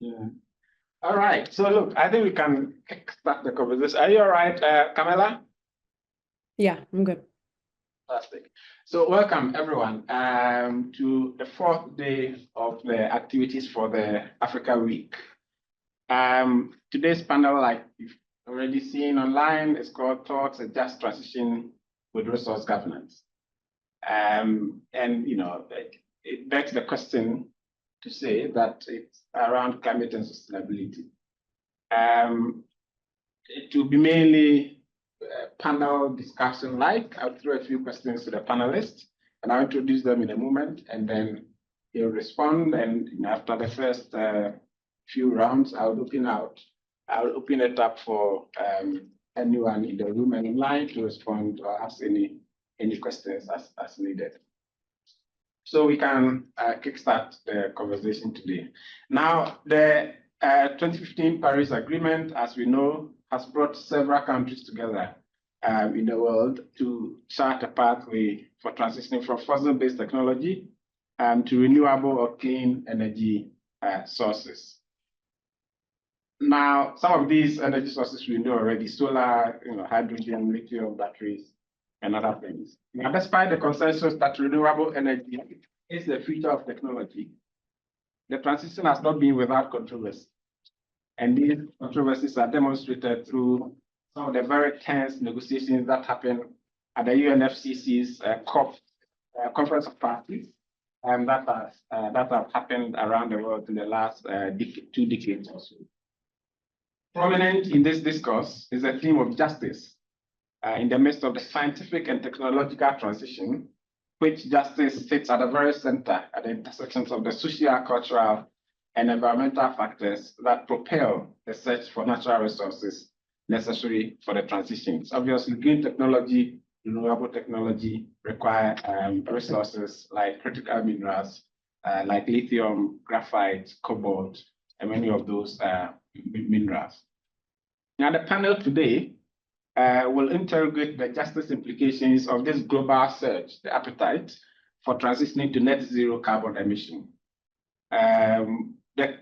Yeah. All right. So look, I think we can start the conversation. Are you all right, Camilla? Yeah, I'm good. Fantastic. So welcome everyone to the fourth day of the activities for the Africa Week. Today's panel, like you've already seen online, is called Towards a Just Transition with Resource Governance. And you know, it begs the question to say that it's around climate and sustainability. It will be mainly panel discussion like. I'll throw a few questions to the panelists and I'll introduce them in a moment and then they'll respond. And after the first few rounds, I'll open it up for anyone in the room and online to respond or ask any questions as needed. So we can kickstart the conversation today. Now, the 2015 Paris Agreement, as we know, has brought several countries together in the world to chart a pathway for transitioning from fossil-based technology to renewable or clean energy sources. Now, some of these energy sources we know already: solar, hydrogen, lithium batteries, and other things. Now, despite the consensus that renewable energy is the future of technology, the transition has not been without controversy. And these controversies are demonstrated through some of the very tense negotiations that happened at the UNFCCC's Conference of Parties, and that have happened around the world in the last 2 decades or so. Prominent in this discourse is the theme of justice in the midst of the scientific and technological transition, which justice sits at the very center at the intersections of the social, cultural, and environmental factors that propel the search for natural resources necessary for the transitions. Obviously, green technology, renewable technology require resources like critical minerals, like lithium, graphite, cobalt, and many of those minerals. Now, the panel today will interrogate the justice implications of this global surge, the appetite for transitioning to net zero carbon emission. The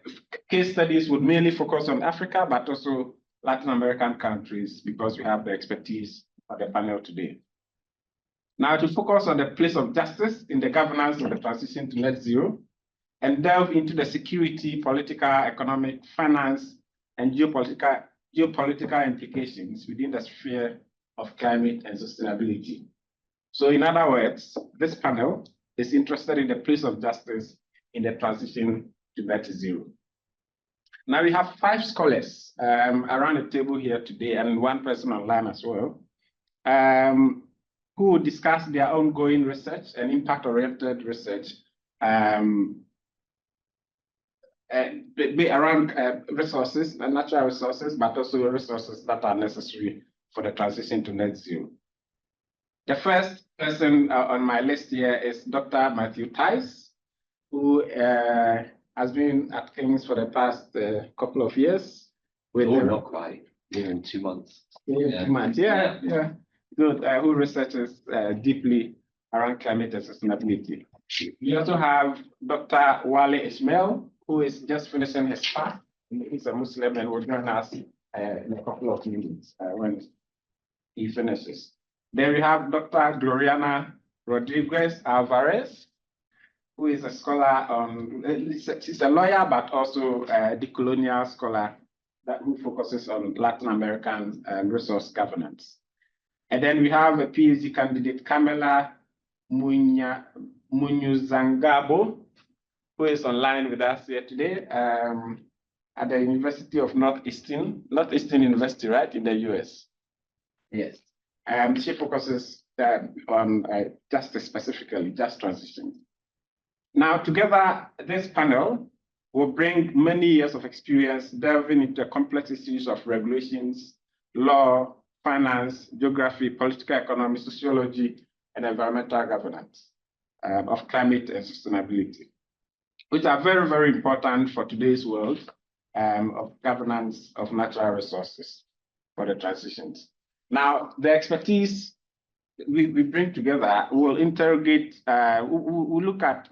case studies would mainly focus on Africa, but also Latin American countries, because we have the expertise of the panel today. Now, to focus on the place of justice in the governance of the transition to net zero, and delve into the security, political, economic, finance, and geopolitical implications within the sphere of climate and sustainability. So in other words, this panel is interested in the place of justice in the transition to net zero. Now we have 5 scholars around the table here today and 1 person online as well, who will discuss their ongoing research and impact-oriented research around resources, natural resources, but also resources that are necessary for the transition to net zero. The first person on my list here is Dr. Matthew Tice, who has been at King's for the past couple of years. Not quite. Yeah, in 2 months. Yeah. 2 months. Yeah. Good. Who researches deeply around climate and sustainability. We also have Dr. Wale Ismail, who is just finishing his path. He's a Muslim and will join us in a couple of minutes when he finishes. Then we have Dr. Gloriana Rodriguez Alvarez, who is a scholar on, she's a lawyer, but also a decolonial scholar who focuses on Latin American resource governance. And then we have a PhD candidate, Camila Munyuzangabo, who is online with us here today at the University of Northeastern University, right, in the US. Yes. She focuses on justice specifically, just transition. Now, together, this panel will bring many years of experience delving into the complex issues of regulations, law, finance, geography, political economy, sociology, and environmental governance of climate and sustainability, which are very, very important for today's world of governance of natural resources for the transitions. Now, the expertise we bring together, we'll interrogate, we'll look at,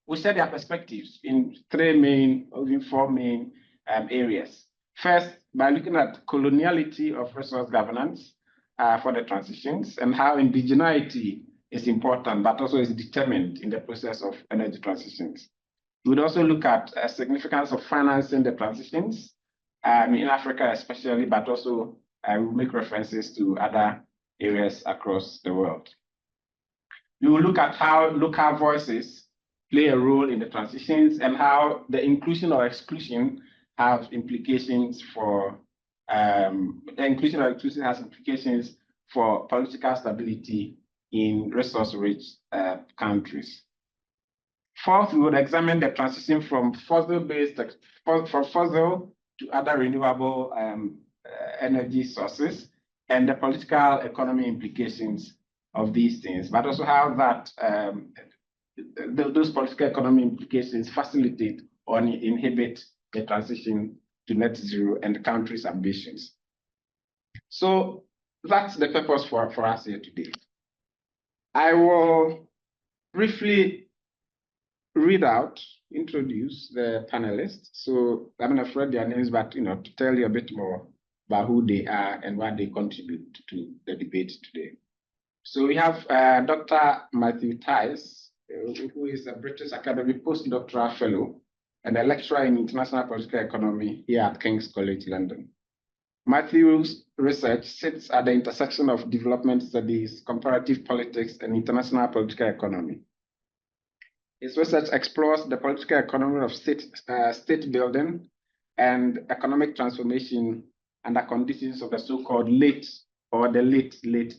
we'll share their perspectives in 3 main in four main areas. First, by looking at coloniality of resource governance for the transitions and how indigeneity is important, but also is determined in the process of energy transitions. We would also look at significance of financing the transitions in Africa especially, but also we'll make references to other areas across the world. We will look at how local voices play a role in the transitions and how the inclusion or exclusion have implications for the inclusion or exclusion has implications for political stability in resource-rich countries. Fourth, we would examine the transition from fossil-based fossil to other renewable energy sources and the political economy implications of these things, but also how that those political economy implications facilitate or inhibit the transition to net zero and the country's ambitions. So that's the purpose for us here today. I will briefly introduce the panelists. So I'm going to read their names, but to tell you a bit more about who they are and what they contribute to the debate today. So we have Dr. Matthew Tice, who is a British Academy postdoctoral fellow and a lecturer in international political economy here at King's College London. Matthew's research sits at the intersection of development studies, comparative politics, and international political economy. His research explores the political economy of state building and economic transformation under conditions of the so-called late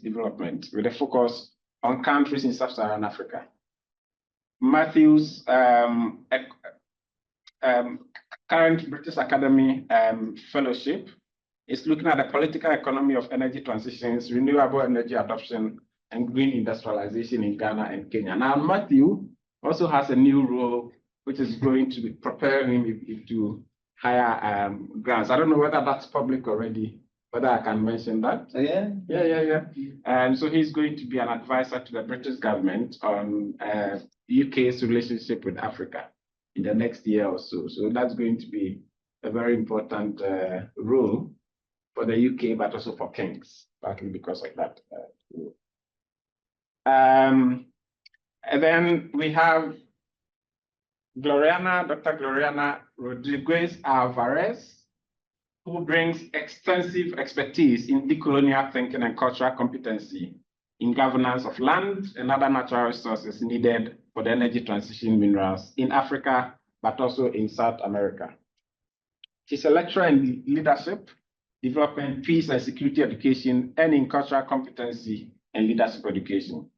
development, with a focus on countries in sub-Saharan Africa. Matthew's current British Academy fellowship is looking at the political economy of energy transitions, renewable energy adoption, and green industrialization in Ghana and Kenya. Now, Matthew also has a new role, which is going to propel him into higher grants. I don't know whether that's public already, whether I can mention that. Yeah. And so he's going to be an advisor to the British government on UK's relationship with Africa in the next year or so. So that's going to be a very important role for the UK, but also for Kings, partly because of that. And then we have Dr. Gloriana Rodriguez Alvarez, who brings extensive expertise in decolonial thinking and cultural competency in governance of land and other natural resources needed for the energy transition minerals in Africa, but also in South America. She's a lecturer in leadership, development, peace and security education, and in cultural competency and leadership education.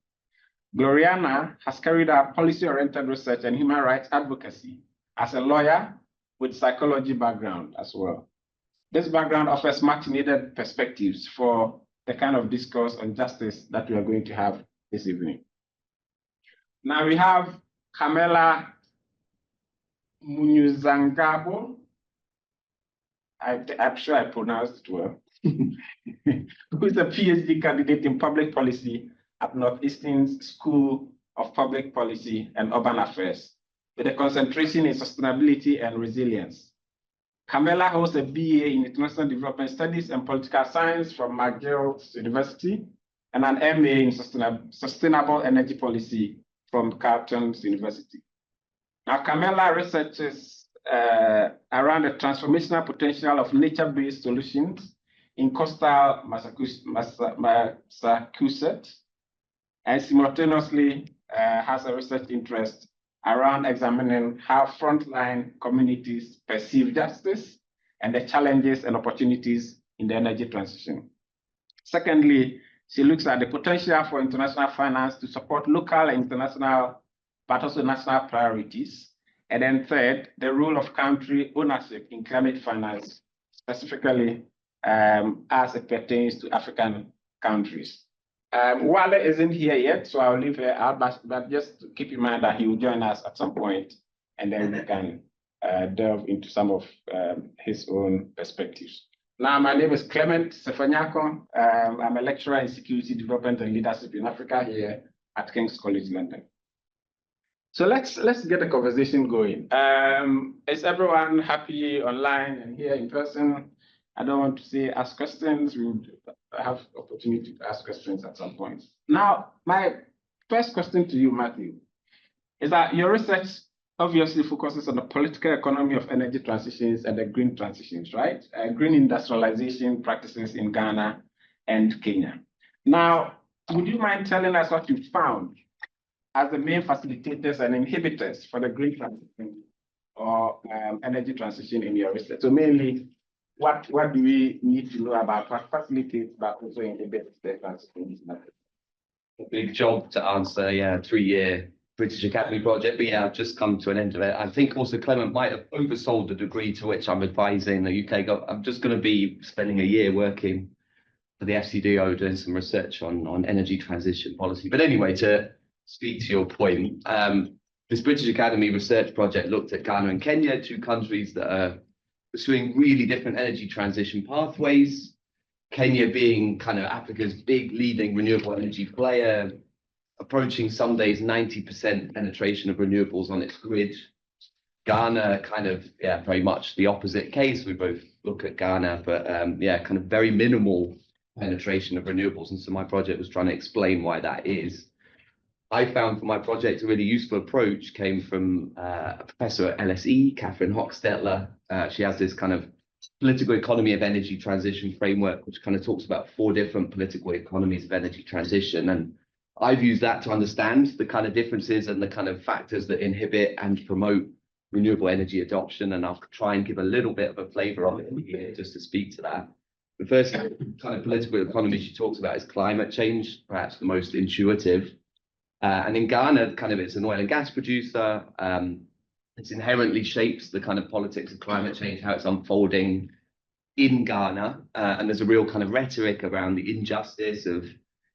Gloriana has carried out policy-oriented research and human rights advocacy as a lawyer with psychology background as well. This background offers much needed perspectives for the kind of discourse on justice that we are going to have this evening. Now we have Kamela Munyuzangabo. I'm sure I pronounced it well. Who is a PhD candidate in public policy at Northeastern School of Public Policy and Urban Affairs, with a concentration in sustainability and resilience. Kamela holds a BA in International Development Studies and Political Science from McGill University and an MA in Sustainable Energy Policy from Carleton University. Now, Kamela researches around the transformational potential of nature-based solutions in coastal Massachusetts, and simultaneously has a research interest around examining how frontline communities perceive justice and the challenges and opportunities in the energy transition. Secondly, she looks at the potential for international finance to support local and international, but also national priorities. And then third, the role of country ownership in climate finance, specifically as it pertains to African countries. Wale isn't here yet, so I'll leave her out, but just keep in mind that he will join us at some point, and then we can delve into some of his own perspectives. Now, my name is Clement Sefanyako. I'm a lecturer in security development and leadership in Africa here at King's College London. So let's get the conversation going. Is everyone happy online and here in person? I don't want to say ask questions. We would have opportunity to ask questions at some point. Now, my first question to you, Matthew, is that your research obviously focuses on the political economy of energy transitions and the green transitions, right? Green industrialization practices in Ghana and Kenya. Now, would you mind telling us what you found as the main facilitators and inhibitors for the green transition or energy transition in your research? So mainly, what do we need to know about what facilitates but also inhibits the transition? A big job to answer, yeah, 3-year British Academy project, but yeah, I've just come to an end of it. I think also Clement might have oversold the degree to which I'm advising the UK government. I'm just going to be spending a year working for the FCDO doing some research on energy transition policy. But anyway, to speak to your point, this British Academy research project looked at Ghana and Kenya, 2 countries that are pursuing really different energy transition pathways. Kenya being kind of Africa's big leading renewable energy player, approaching some days 90% penetration of renewables on its grid. Ghana kind of, yeah, very much the opposite case. We both look at Ghana, but yeah, kind of very minimal penetration of renewables. And so my project was trying to explain why that is. I found for my project a really useful approach came from a professor at LSE, Catherine Hochstetler. She has this kind of political economy of energy transition framework, which kind of talks about 4 different political economies of energy transition. And I've used that to understand the kind of differences and the kind of factors that inhibit and promote renewable energy adoption. And I'll try and give a little bit of a flavor of it here just to speak to that. The first kind of political economy she talks about is climate change, perhaps the most intuitive. And in Ghana, kind of it's an oil and gas producer. It inherently shapes the kind of politics of climate change, how it's unfolding in Ghana. And there's a real kind of rhetoric around the injustice of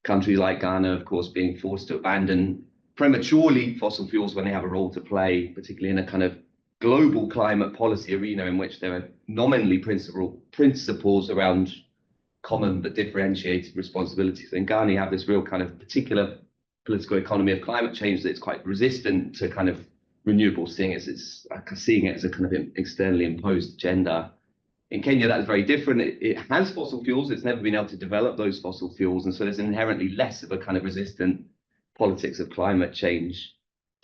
countries like Ghana, of course, being forced to abandon prematurely fossil fuels when they have a role to play, particularly in a kind of global climate policy arena in which there are nominally principles around common but differentiated responsibilities. In Ghana, you have this real kind of particular political economy of climate change that's quite resistant to kind of renewables, seeing it as a kind of externally imposed agenda. In Kenya, that's very different. It has fossil fuels. It's never been able to develop those fossil fuels. And so there's inherently less of a kind of resistant politics of climate change.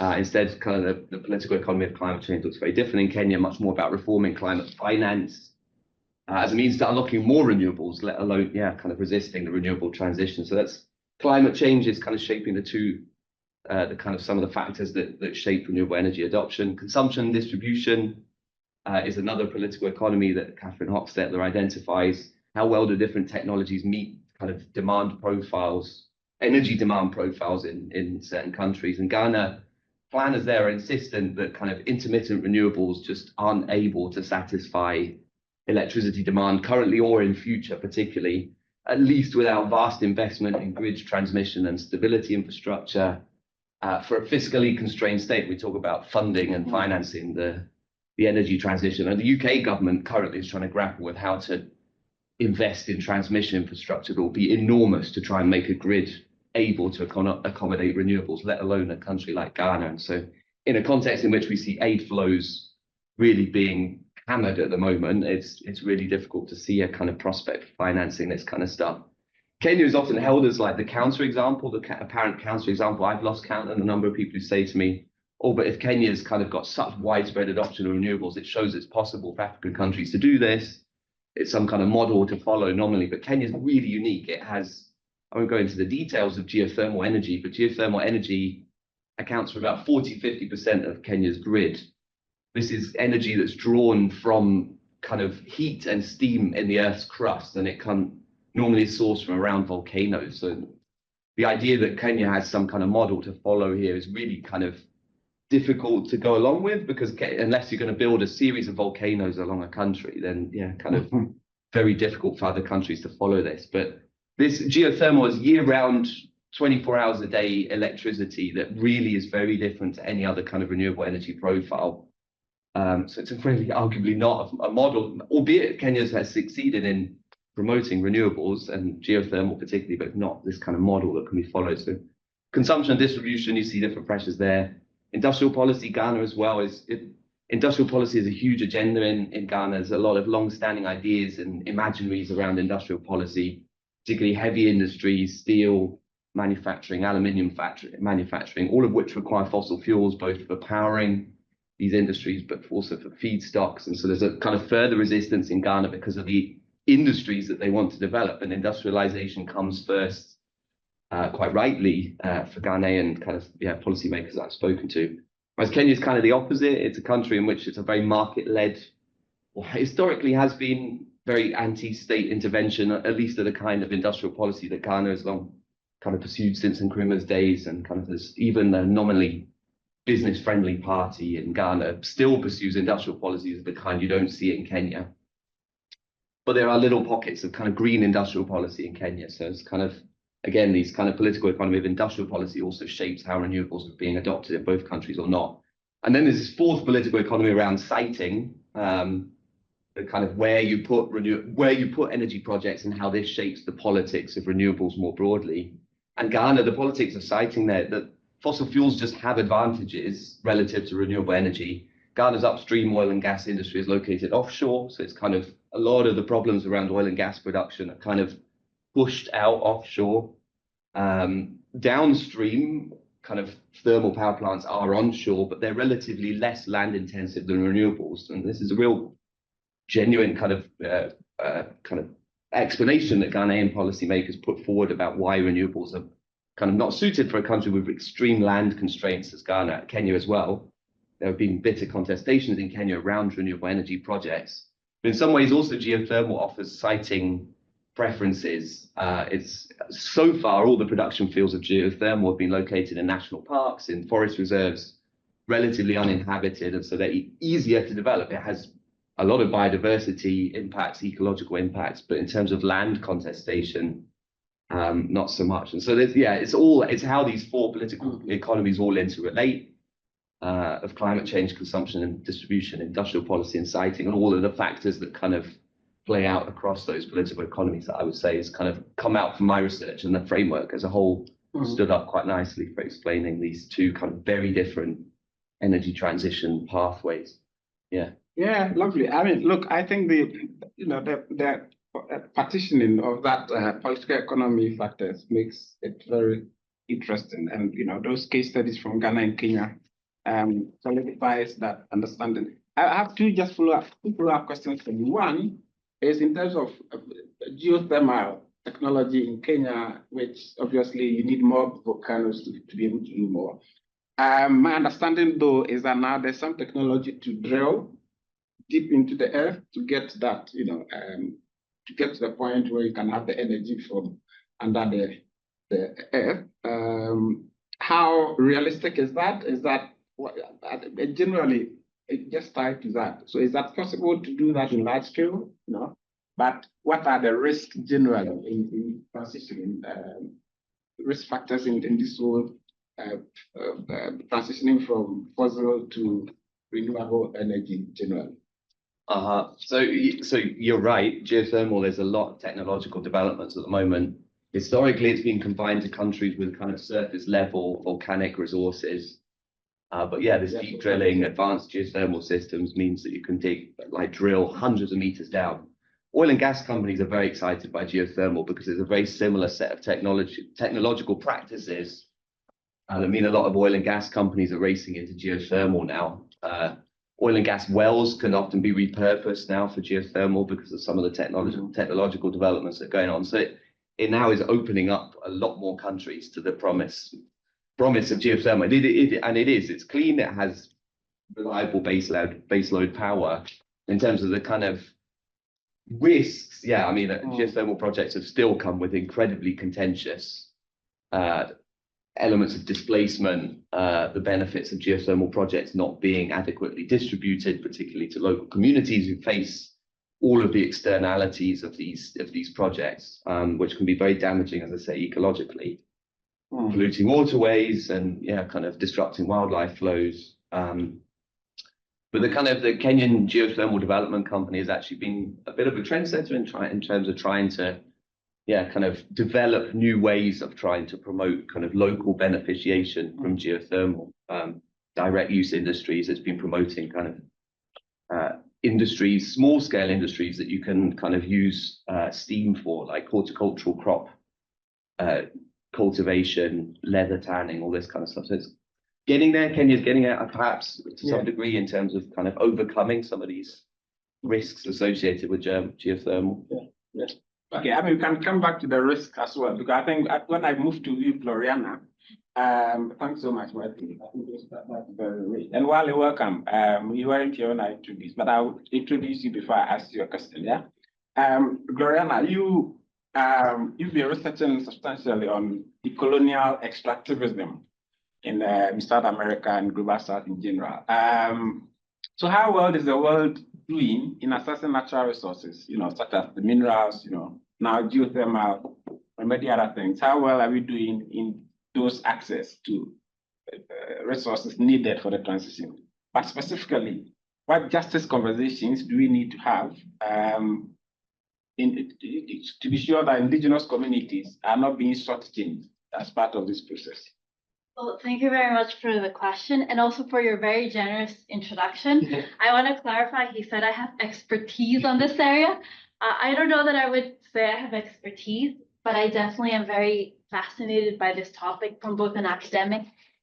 Instead, kind of the political economy of climate change looks very different in Kenya, much more about reforming climate finance as a means to unlocking more renewables, let alone, yeah, kind of resisting the renewable transition. So that's climate change is kind of shaping the kind of some of the factors that shape renewable energy adoption. Consumption distribution is another political economy that Catherine Hochstetler identifies. How well do different technologies meet kind of demand profiles, energy demand profiles in certain countries? In Ghana, planners there are insistent that kind of intermittent renewables just aren't able to satisfy electricity demand currently or in future, particularly, at least without vast investment in grid transmission and stability infrastructure. For a fiscally constrained state, we talk about funding and financing the energy transition. And the UK government currently is trying to grapple with how to invest in transmission infrastructure that will be enormous to try and make a grid able to accommodate renewables, let alone a country like Ghana. And so in a context in which we see aid flows really being hammered at the moment, it's really difficult to see a kind of prospect for financing this kind of stuff. Kenya is often held as like the counterexample, the apparent counterexample. I've lost count on the number of people who say to me, oh, but if Kenya's kind of got such widespread adoption of renewables, it shows it's possible for African countries to do this. It's some kind of model to follow nominally, but Kenya's really unique. It has, I won't go into the details of geothermal energy, but geothermal energy accounts for about 40–50% of Kenya's grid. This is energy that's drawn from kind of heat and steam in the Earth's crust, and it can normally sourced from around volcanoes. So the idea that Kenya has some kind of model to follow here is really kind of difficult to go along with, because unless you're going to build a series of volcanoes along a country, then yeah, kind of very difficult for other countries to follow this. But this geothermal is year-round, 24 hours a day electricity that really is very different to any other kind of renewable energy profile. So it's really arguably not a model, albeit Kenya has succeeded in promoting renewables and geothermal particularly, but not this kind of model that can be followed. So consumption and distribution, you see different pressures there. Industrial policy, Ghana as well industrial policy is a huge agenda in Ghana. There's a lot of long-standing ideas and imaginaries around industrial policy, particularly heavy industries, steel manufacturing, aluminium manufacturing, all of which require fossil fuels, both for powering these industries, but also for feedstocks. And so there's a kind of further resistance in Ghana because of the industries that they want to develop, and industrialization comes first, quite rightly, for Ghanaian kind of policymakers that I've spoken to. Whereas Kenya is kind of the opposite. It's a country in which it's a very market-led, or historically has been very anti-state intervention, at least of the kind of industrial policy that Ghana has long kind of pursued since Nkrumah's days, and kind of this, even the nominally business-friendly party in Ghana still pursues industrial policies of the kind you don't see in Kenya. But there are little pockets of kind of green industrial policy in Kenya. So it's kind of, again, these kind of political economy of industrial policy also shapes how renewables are being adopted in both countries or not. And then there's this fourth political economy around siting, the kind of where you put energy projects and how this shapes the politics of renewables more broadly. And Ghana, the politics of siting there, that fossil fuels just have advantages relative to renewable energy. Ghana's upstream oil and gas industry is located offshore, so it's kind of a lot of the problems around oil and gas production are kind of pushed out offshore. Downstream, kind of thermal power plants are onshore, but they're relatively less land intensive than renewables. And this is a real genuine kind of explanation that Ghanaian policymakers put forward about why renewables are kind of not suited for a country with extreme land constraints as Ghana, Kenya as well. There have been bitter contestations in Kenya around renewable energy projects. But in some ways also geothermal offers siting preferences. It's so far all the production fields of geothermal have been located in national parks, in forest reserves, relatively uninhabited, and so they're easier to develop. It has a lot of biodiversity impacts, ecological impacts, but in terms of land contestation, not so much. And so there's, it's how these four political economies all interrelate, of climate change, consumption and distribution, industrial policy and siting, and all of the factors that kind of play out across those political economies that I would say has kind of come out from my research, and the framework as a whole stood up quite nicely for explaining these two kind of very different energy transition pathways. Yeah, lovely. I mean, look, I think the partitioning of that political economy factors makes it very interesting, and those case studies from Ghana and Kenya solidifies that understanding. I have two just follow-up questions for you. One is in terms of geothermal technology in Kenya, which obviously you need more volcanoes to be able to do more. My understanding, though, is that now there's some technology to drill deep into the earth to get that, to get to the point where you can have the energy from under the earth. How realistic is that? Is that generally it just tied to that? So is that possible to do that in large scale? No. But what are the risks generally in transitioning, risk factors in this whole transitioning from fossil to renewable energy generally? So you're right. Geothermal, there's a lot of technological developments at the moment. Historically, it's been confined to countries with kind of surface level volcanic resources. But yeah, this deep drilling, advanced geothermal systems means that you can drill hundreds of meters down. Oil and gas companies are very excited by geothermal because it's a very similar set of technological practices that mean a lot of oil and gas companies are racing into geothermal now. Oil and gas wells can often be repurposed now for geothermal because of some of the technological developments that are going on. So it now is opening up a lot more countries to the promise of geothermal. It's clean, it has reliable baseload power. In terms of the kind of risks, geothermal projects have still come with incredibly contentious elements of displacement, the benefits of geothermal projects not being adequately distributed, particularly to local communities who face all of the externalities of these projects, which can be very damaging, as I say, ecologically, polluting waterways and kind of disrupting wildlife flows. But the Kenyan Geothermal Development Company has actually been a bit of a trendsetter in terms of trying to kind of develop new ways of trying to promote kind of local beneficiation from geothermal. direct use industries. It's been promoting kind of industries, small scale industries that you can kind of use steam for, like horticultural crop cultivation, leather tanning, all this kind of stuff. So it's getting there. Kenya's getting there, perhaps to some degree, in terms of kind of overcoming some of these risks associated with geothermal. Okay, I mean, we can come back to the risk as well, because I think when I moved to you, Gloriana, thanks so much, Martin. I think that's very rich. And Wally, welcome. You weren't here when I introduced, but I'll introduce you before I ask you a question, yeah? Gloriana, you've been researching substantially on decolonial extractivism in South America and global South in general. So how well is the world doing in assessing natural resources, such as the minerals, now geothermal, and many other things? How well are we doing in those access to resources needed for the transition? But specifically, what justice conversations do we need to have to be sure that indigenous communities are not being shortchanged as part of this process? Well, thank you very much for the question, and also for your very generous introduction. I want to clarify, he said I have expertise on this area. I don't know that I would say I have expertise, but I definitely am very fascinated by this topic from both an academic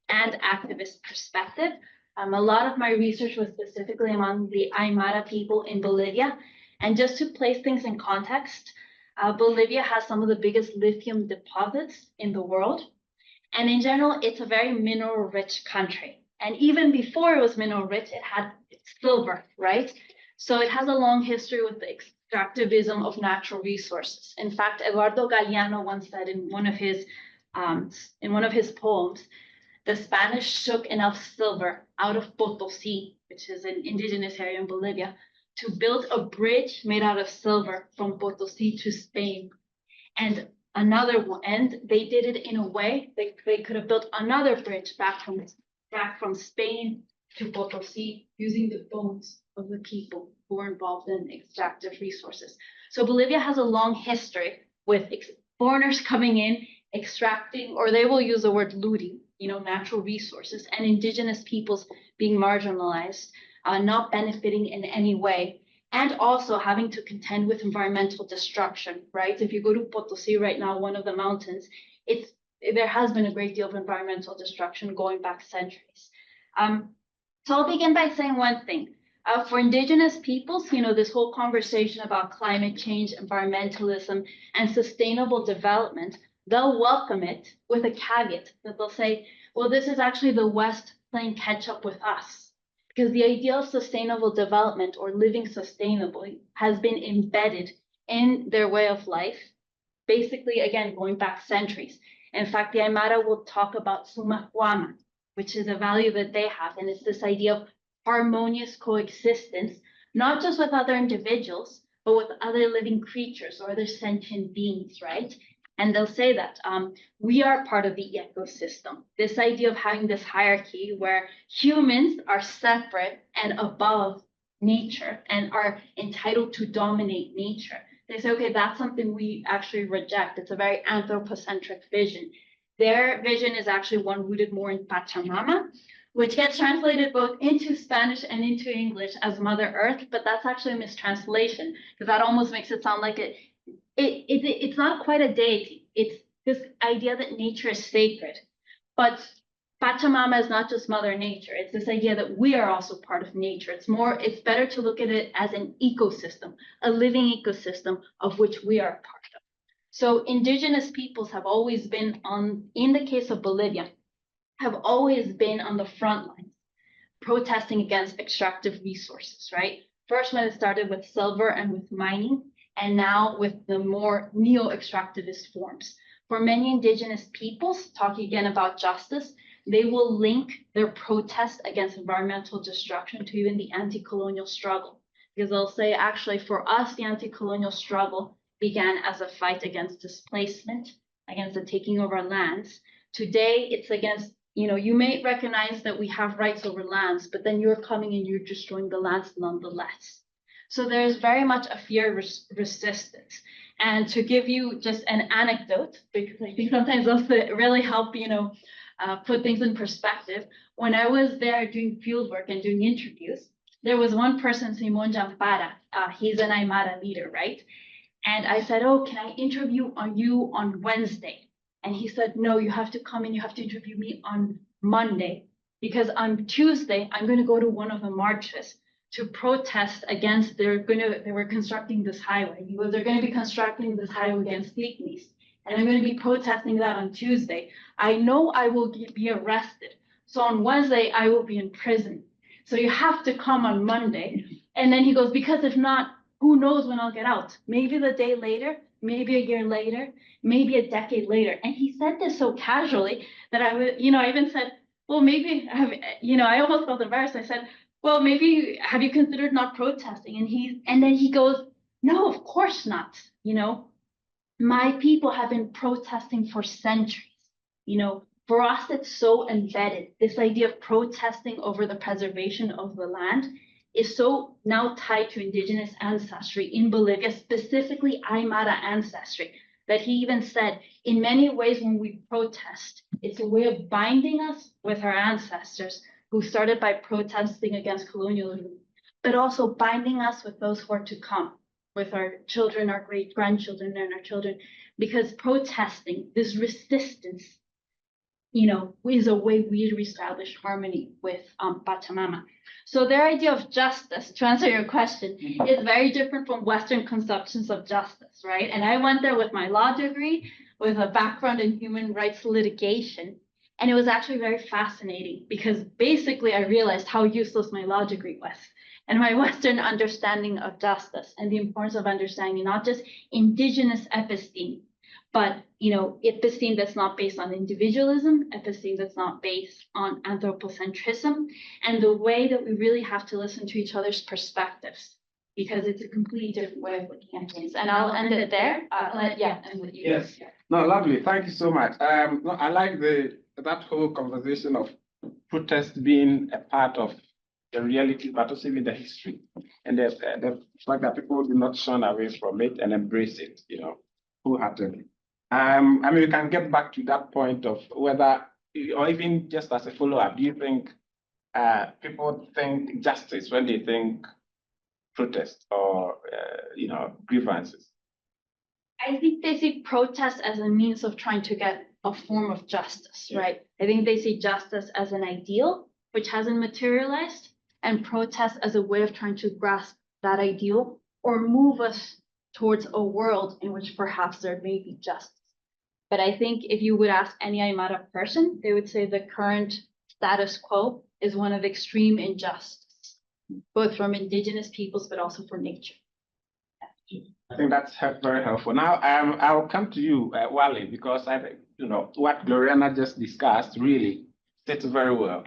and activist perspective. A lot of my research was specifically among the Aymara people in Bolivia. And just to place things in context, Bolivia has some of the biggest lithium deposits in the world. And in general, it's a very mineral-rich country. And even before it was mineral-rich, it had silver, right? So it has a long history with the extractivism of natural resources. In fact, Eduardo Galeano once said in one of his poems, the Spanish took enough silver out of Potosí, which is an indigenous area in Bolivia, to build a bridge made out of silver from Potosí to Spain. And another one, and they did it in a way that they could have built another bridge back from Spain to Potosí using the bones of the people who were involved in extractive resources. So Bolivia has a long history with foreigners coming in, extracting, or they will use the word looting, natural resources, and indigenous peoples being marginalized, not benefiting in any way, and also having to contend with environmental destruction, right? If you go to Potosí right now, one of the mountains, there has been a great deal of environmental destruction going back centuries. So I'll begin by saying one thing. For indigenous peoples, this whole conversation about climate change, environmentalism, and sustainable development, they'll welcome it with a caveat that they'll say, well, this is actually the West playing catch up with us. Because the idea of sustainable development or living sustainably has been embedded in their way of life, basically, again, going back centuries. In fact, the Aymara will talk about sumahuama, which is a value that they have. And it's this idea of harmonious coexistence, not just with other individuals, but with other living creatures or other sentient beings, right? And they'll say that we are part of the ecosystem. This idea of having this hierarchy where humans are separate and above nature and are entitled to dominate nature. They say, okay, that's something we actually reject. It's a very anthropocentric vision. Their vision is actually one rooted more in Pachamama, which gets translated both into Spanish and into English as Mother Earth, but that's actually a mistranslation because that almost makes it sound like it's not quite a deity. It's this idea that nature is sacred. But Pachamama is not just Mother Nature. It's this idea that we are also part of nature. It's better to look at it as an ecosystem, a living ecosystem of which we are part of. So indigenous peoples have always been in the case of Bolivia, have always been on the front lines, protesting against extractive resources, right? First, when it started with silver and with mining, and now with the more neo-extractivist forms. For many indigenous peoples, talking again about justice, they will link their protest against environmental destruction to even the anti-colonial struggle. Because they'll say, actually, for us, the anti-colonial struggle began as a fight against displacement, against the taking over lands. Today, it's against, you may recognize that we have rights over lands, but then you're coming and you're destroying the lands nonetheless. So there's very much a fear resistance. And to give you just an anecdote, because I think sometimes those that really help, put things in perspective. When I was there doing field work and doing interviews, there was one person, Simon Jampara. He's an Aymara leader, right? And I said, oh, can I interview you on Wednesday? And he said, no, you have to come in, you have to interview me on Monday, because on Tuesday, I'm going to go to one of the marches to protest against, they were constructing this highway. Because they're going to be constructing this highway against pygmies. And I'm going to be protesting that on Tuesday. I know I will be arrested. So on Wednesday, I will be in prison. So you have to come on Monday. And then he goes, because if not, who knows when I'll get out? Maybe the day later, maybe a year later, maybe a decade later. And he said this so casually that I even said, well, maybe, I almost felt embarrassed. I said, well, maybe have you considered not protesting? And then he goes, no, of course not. My people have been protesting for centuries. For us, it's so embedded. This idea of protesting over the preservation of the land is so now tied to indigenous ancestry in Bolivia, specifically Aymara ancestry, that he even said, in many ways, when we protest, it's a way of binding us with our ancestors who started by protesting against colonialism, but also binding us with those who are to come, with our children, our great-grandchildren, and our children, because protesting, this resistance, is a way we reestablish harmony with Pachamama. So their idea of justice, to answer your question, is very different from Western conceptions of justice, right? And I went there with my law degree, with a background in human rights litigation. And it was actually very fascinating because basically I realized how useless my law degree was and my Western understanding of justice and the importance of understanding not just indigenous episteme, but episteme that's not based on individualism, episteme that's not based on anthropocentrism, and the way that we really have to listen to each other's perspectives, because it's a completely different way of looking at things. And I'll end it there. And with you. Yes. No, lovely. Thank you so much. No, I like that whole conversation of protest being a part of the reality, but also in the history, and the fact that people do not shun away from it and embrace it, wholeheartedly. We can get back to that point of whether, or even just as a follow-up, do you think people think justice when they think protest or, grievances? I think they see protest as a means of trying to get a form of justice, right? I think they see justice as an ideal, which hasn't materialized, and protest as a way of trying to grasp that ideal or move us towards a world in which perhaps there may be justice. But I think if you would ask any Aymara person, they would say the current status quo is one of extreme injustice, both from indigenous peoples, but also for nature. I think that's very helpful. Now, I'll come to you, Wale, because I think, what Gloriana just discussed really fits very well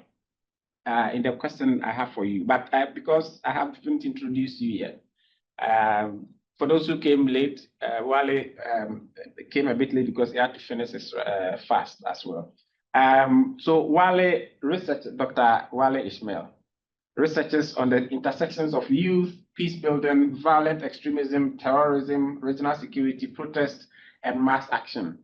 in the question I have for you. But because I haven't introduced you yet, for those who came late, Wale came a bit late because he had to finish his fast as well. So Wale Dr. Wale Ishmael researches on the intersections of youth, peace building, violent extremism, terrorism, regional security, protest, and mass action,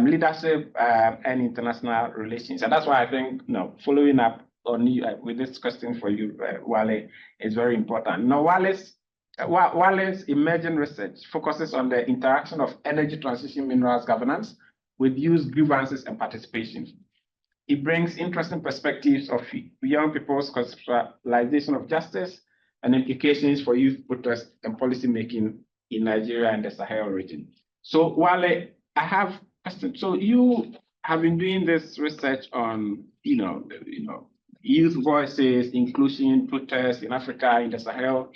leadership, and international relations. And that's why I think, following up on you with this question for you, Wale, is very important. Now, Wale's emerging research focuses on the interaction of energy transition minerals governance with youth grievances and participation. It brings interesting perspectives of young people's conceptualization of justice and implications for youth protest and policy making in Nigeria and the Sahel region. So Wale, I have a question. So you have been doing this research on, youth voices, inclusion, protest in Africa, in the Sahel.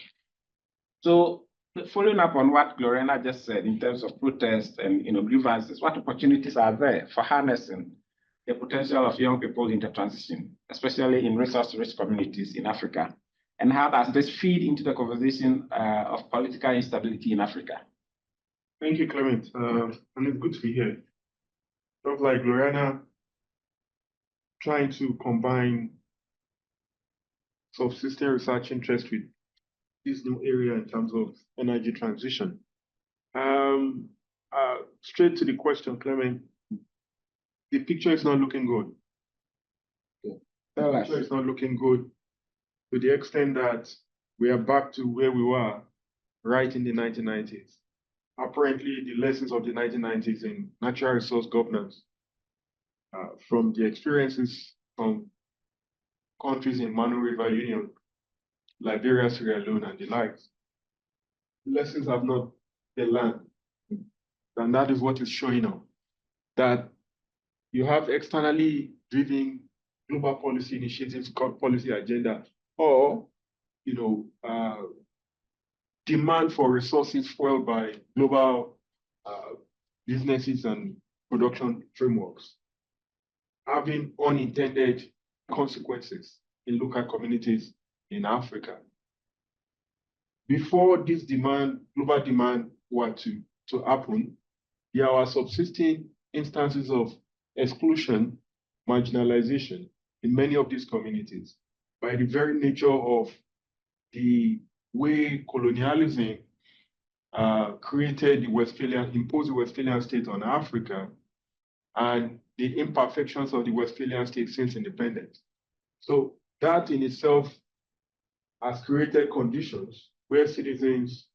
So following up on what Gloriana just said in terms of protest and grievances, what opportunities are there for harnessing the potential of young people in the transition, especially in resource-rich communities in Africa? And how does this feed into the conversation of political instability in Africa? Thank you, Clement. And it's good to be here. Sort of like Gloriana trying to combine subsistent research interest with this new area in terms of energy transition. Straight to the question, Clement, the picture is not looking good. Tell The us. picture is not looking good to the extent that we are back to where we were right in the 1990s. Apparently, the lessons of the 1990s in natural resource governance, from the experiences from countries in Manu River Union, Liberia, Sierra Leone, and the likes, lessons have not been learned. And that is what is showing up. That you have externally driven global policy initiatives called policy agenda, or demand for resources fueled by global businesses and production frameworks, having unintended consequences in local communities in Africa. Before this demand, global demand, were to happen, there are subsisting instances of exclusion, marginalization in many of these communities by the very nature of the way colonialism created the Westphalian, imposed the Westphalian state on Africa, and the imperfections of the Westphalian state since independence. So that in itself has created conditions where citizens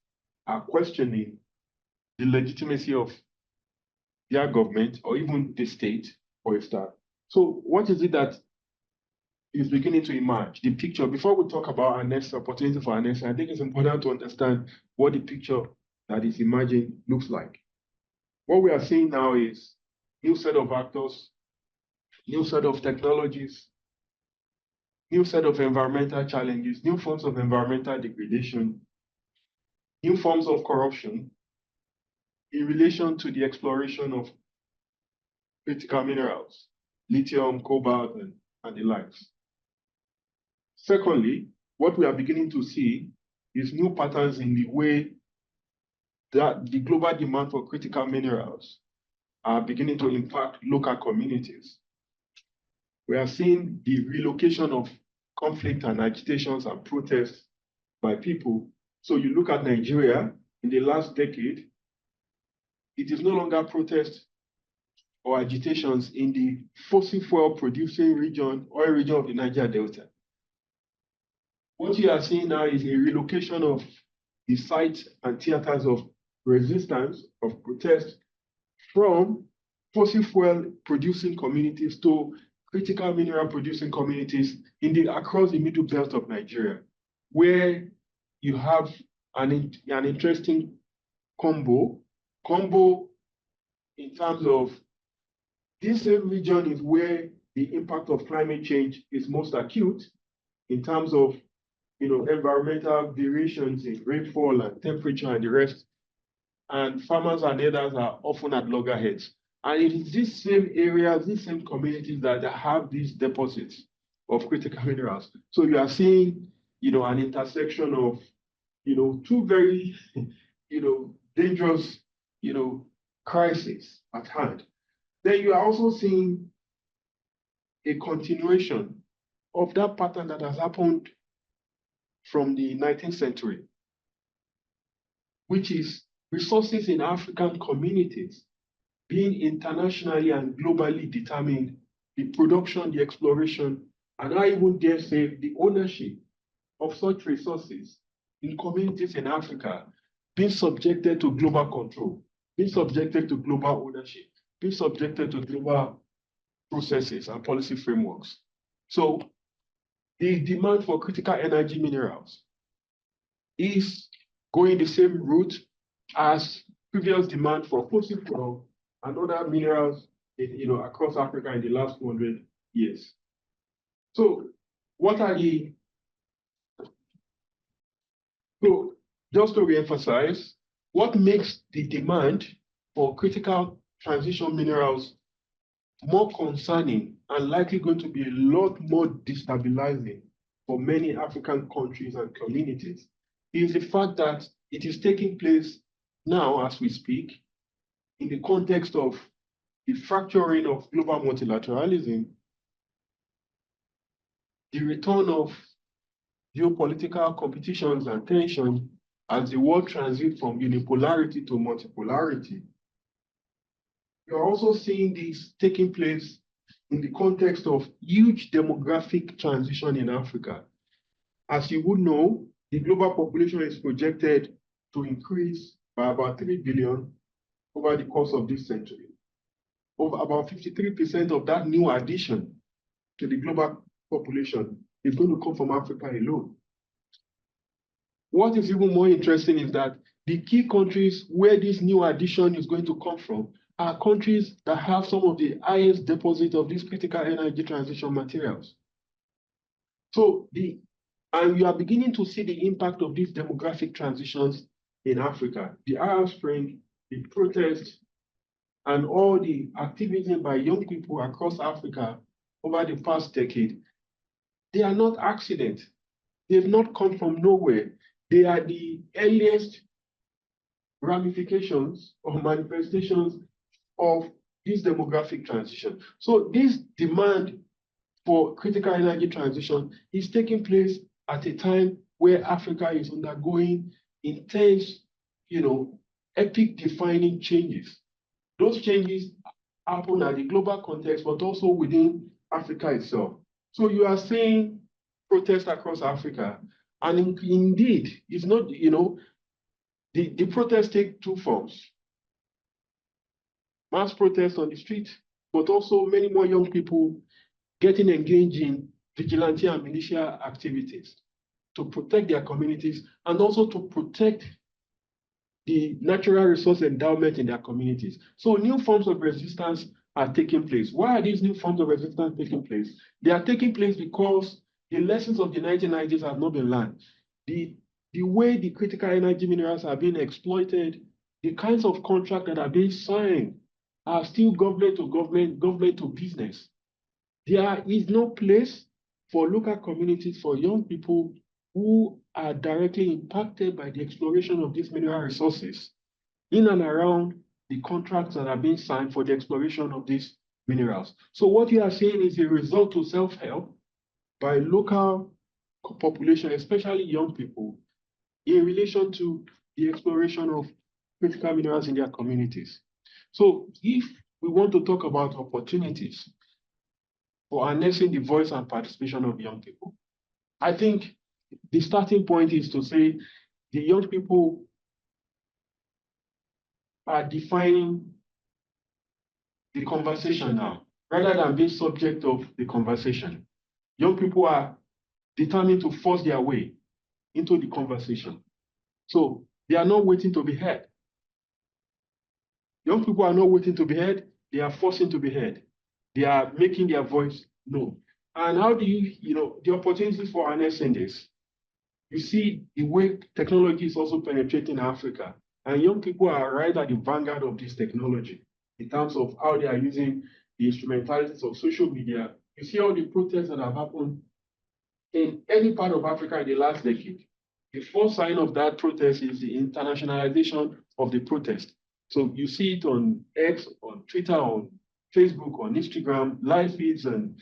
are questioning the legitimacy of their government or even the state for a start. So what is it that is beginning to emerge? The picture, before we talk about our next opportunity for our next, I think it's important to understand what the picture that is emerging looks like. What we are seeing now is new set of actors, new set of technologies, new set of environmental challenges, new forms of environmental degradation, new forms of corruption in relation to the exploration of critical minerals, lithium, cobalt, and the likes. Secondly, what we are beginning to see is new patterns in the way that the global demand for critical minerals are beginning to impact local communities. We are seeing the relocation of conflict and agitations and protests by people. So you look at Nigeria in the last decade, it is no longer protests or agitations in the fossil fuel producing region, oil region of the Niger Delta. What you are seeing now is a relocation of the sites and theaters of resistance, of protest, from fossil fuel producing communities to critical mineral producing communities across the middle belt of Nigeria, where you have an interesting combo in terms of this same region is where the impact of climate change is most acute in terms of environmental variations in rainfall and temperature and the rest. And farmers and others are often at loggerheads. And it is these same areas, these same communities that have these deposits of critical minerals. So you are seeing, an intersection of, two very, dangerous, crises at hand. Then you are also seeing a continuation of that pattern that has happened from the 19th century, which is resources in African communities being internationally and globally determined, the production, the exploration, and I even dare say the ownership of such resources in communities in Africa being subjected to global control, being subjected to global ownership, being subjected to global processes and policy frameworks. So the demand for critical energy minerals is going the same route as previous demand for fossil fuel and other minerals across Africa in the last 200 years. So just to reemphasize, what makes the demand for critical transition minerals more concerning and likely going to be a lot more destabilizing for many African countries and communities is the fact that it is taking place now as we speak in the context of the fracturing of global multilateralism, the return of geopolitical competitions and tension as the world transits from unipolarity to multipolarity. You're also seeing this taking place in the context of huge demographic transition in Africa. As you would know, the global population is projected to increase by about 3 billion over the course of this century. Over about 53% of that new addition to the global population is going to come from Africa alone. What is even more interesting is that the key countries where this new addition is going to come from are countries that have some of the highest deposits of these critical energy transition materials. And you are beginning to see the impact of these demographic transitions in Africa. The Arab Spring, the protests, and all the activism by young people across Africa over the past decade, they are not accidents. They've not come from nowhere. They are the earliest ramifications or manifestations of this demographic transition. So this demand for critical energy transition is taking place at a time where Africa is undergoing intense, epic defining changes. Those changes happen at the global context, but also within Africa itself. So you are seeing protests across Africa, and indeed, it's not, the protests take two forms. Mass protests on the street, but also many more young people getting engaged in vigilante and militia activities to protect their communities and also to protect the natural resource endowment in their communities. So new forms of resistance are taking place. Why are these new forms of resistance taking place? They are taking place because the lessons of the 1990s have not been learned. The way the critical energy minerals are being exploited, the kinds of contracts that are being signed are still government to government, government to business. There is no place for local communities, for young people who are directly impacted by the exploration of these mineral resources in and around the contracts that are being signed for the exploration of these minerals. So what you are seeing is a result to self-help by local population, especially young people, in relation to the exploration of critical minerals in their communities. So if we want to talk about opportunities for harnessing the voice and participation of young people, I think the starting point is to say the young people are defining the conversation now, rather than being subject of the conversation. Young people are determined to force their way into the conversation. So they are not waiting to be heard. Young people are not waiting to be heard, they are forcing to be heard. They are making their voice known. And how do the opportunities for harnessing this? You see the way technology is also penetrating Africa, and young people are right at the vanguard of this technology in terms of how they are using the instrumentalities of social media. You see all the protests that have happened in any part of Africa in the last decade. The first sign of that protest is the internationalization of the protest. So you see it on X, on Twitter, on Facebook, on Instagram, live feeds, and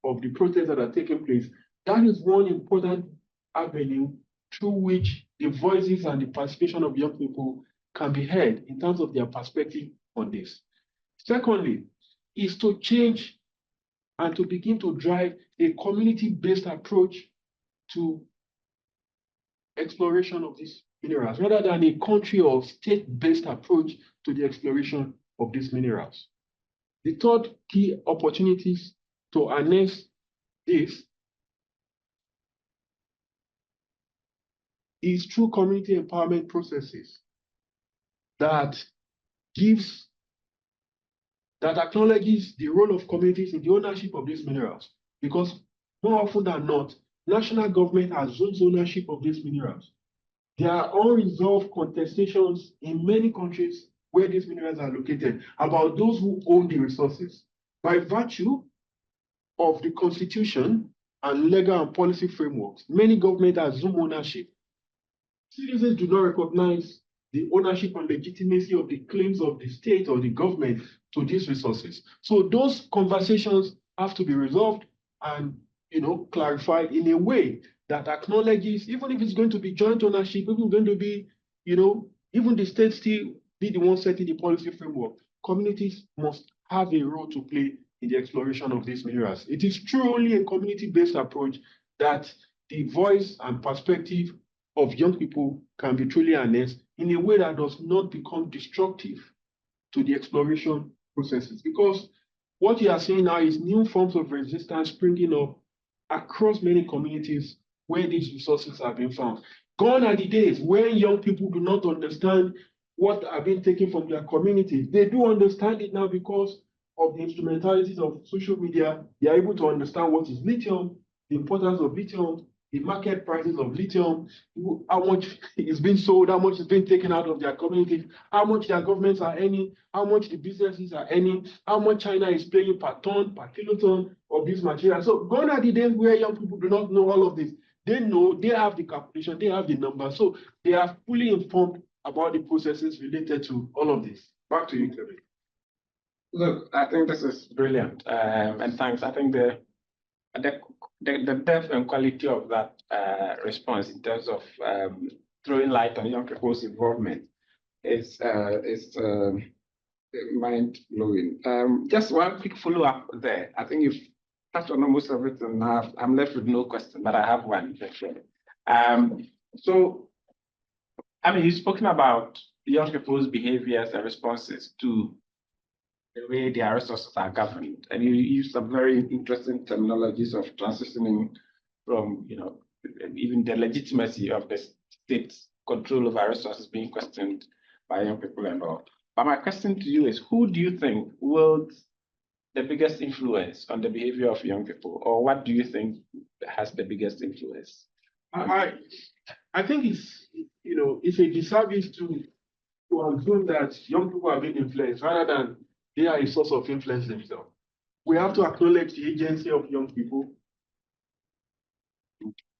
of the protests that are taking place. That is one important avenue through which the voices and the participation of young people can be heard in terms of their perspective on this. Secondly, is to change and to begin to drive a community-based approach to exploration of these minerals, rather than a country or state-based approach to the exploration of these minerals. The third key opportunities to harness this is through community empowerment processes that acknowledges the role of communities in the ownership of these minerals. Because more often than not, national government assumes ownership of these minerals. There are unresolved contestations in many countries where these minerals are located about those who own the resources. By virtue of the constitution and legal and policy frameworks, many governments assume ownership. Citizens do not recognize the ownership and legitimacy of the claims of the state or the government to these resources. So those conversations have to be resolved and clarified in a way that acknowledges, even if it's going to be joint ownership, even going to be, even the state still be the one setting the policy framework, communities must have a role to play in the exploration of these minerals. It is truly a community-based approach that the voice and perspective of young people can be truly harnessed in a way that does not become destructive to the exploration processes. Because what you are seeing now is new forms of resistance springing up across many communities where these resources have been found. Gone are the days when young people do not understand what are being taken from their communities. They do understand it now because of the instrumentalities of social media. They are able to understand what is lithium, the importance of lithium, the market prices of lithium, how much is being sold, how much is being taken out of their communities, how much their governments are earning, how much the businesses are earning, how much China is paying per ton, per kiloton of this material. So gone are the days where young people do not know all of this. They know, they have the calculation, they have the numbers. So they are fully informed about the processes related to all of this. Back to you, Kevin. Look, I think this is brilliant, and thanks. I think the depth and quality of that response in terms of throwing light on young people's involvement is mind blowing. Just one quick follow up there. I think you've touched on almost everything. I'm left with no question, but I have one. So, I mean, you've spoken about young people's behaviors and responses to the way their resources are governed, and you use some very interesting terminologies of transitioning from, you know, even the legitimacy of the state's control over resources being questioned by young people and all. But my question to you is, who do you think wields the biggest influence on the behavior of young people, or what do you think has the biggest influence? I think it's, you know, it's a disservice to assume that young people are being influenced rather than they are a source of influence themselves. We have to acknowledge the agency of young people.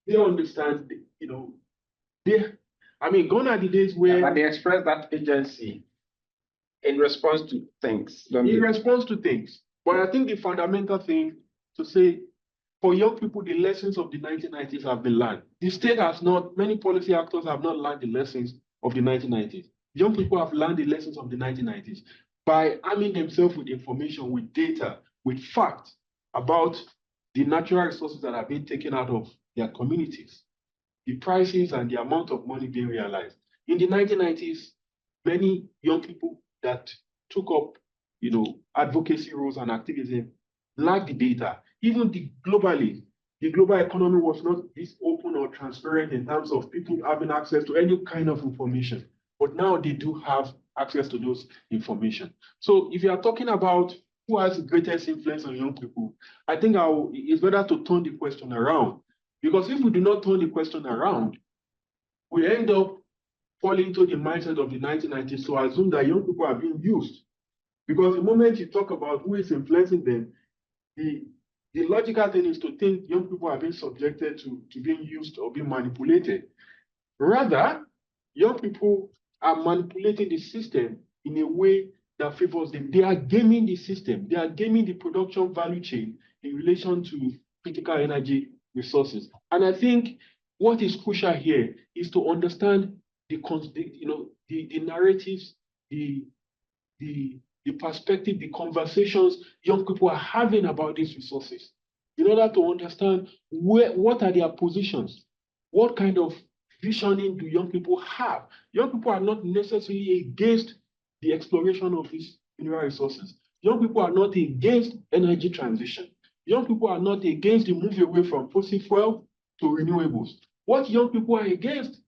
They understand, you know, gone are the days where But they express that agency in response to things. in response to things. But I think the fundamental thing to say, for young people, the lessons of the 1990s have been learned. The state has not, many policy actors have not learned the lessons of the 1990s. Young people have learned the lessons of the 1990s by arming themselves with information, with data, with facts about the natural resources that are being taken out of their communities, the prices and the amount of money being realized. In the 1990s, many young people that took up, you know, advocacy roles and activism lacked the data. Even globally, the global economy was not this open or transparent in terms of people having access to any kind of information. But now they do have access to those information. So if you are talking about who has the greatest influence on young people, I think it's better to turn the question around. Because if we do not turn the question around, we end up falling into the mindset of the 1990s to assume that young people are being used. Because the moment you talk about who is influencing them, the logical thing is to think young people are being subjected to being used or being manipulated. Rather, young people are manipulating the system in a way that favors them. They are gaming the system. They are gaming the production value chain in relation to critical energy resources. And I think what is crucial here is to understand the narratives, the perspective, the conversations young people are having about these resources, in order to understand what are their positions, what kind of visioning do young people have. Young people are not necessarily against the exploration of these mineral resources. Young people are not against energy transition. Young people are not against the move away from fossil fuel to renewables. What young people are against,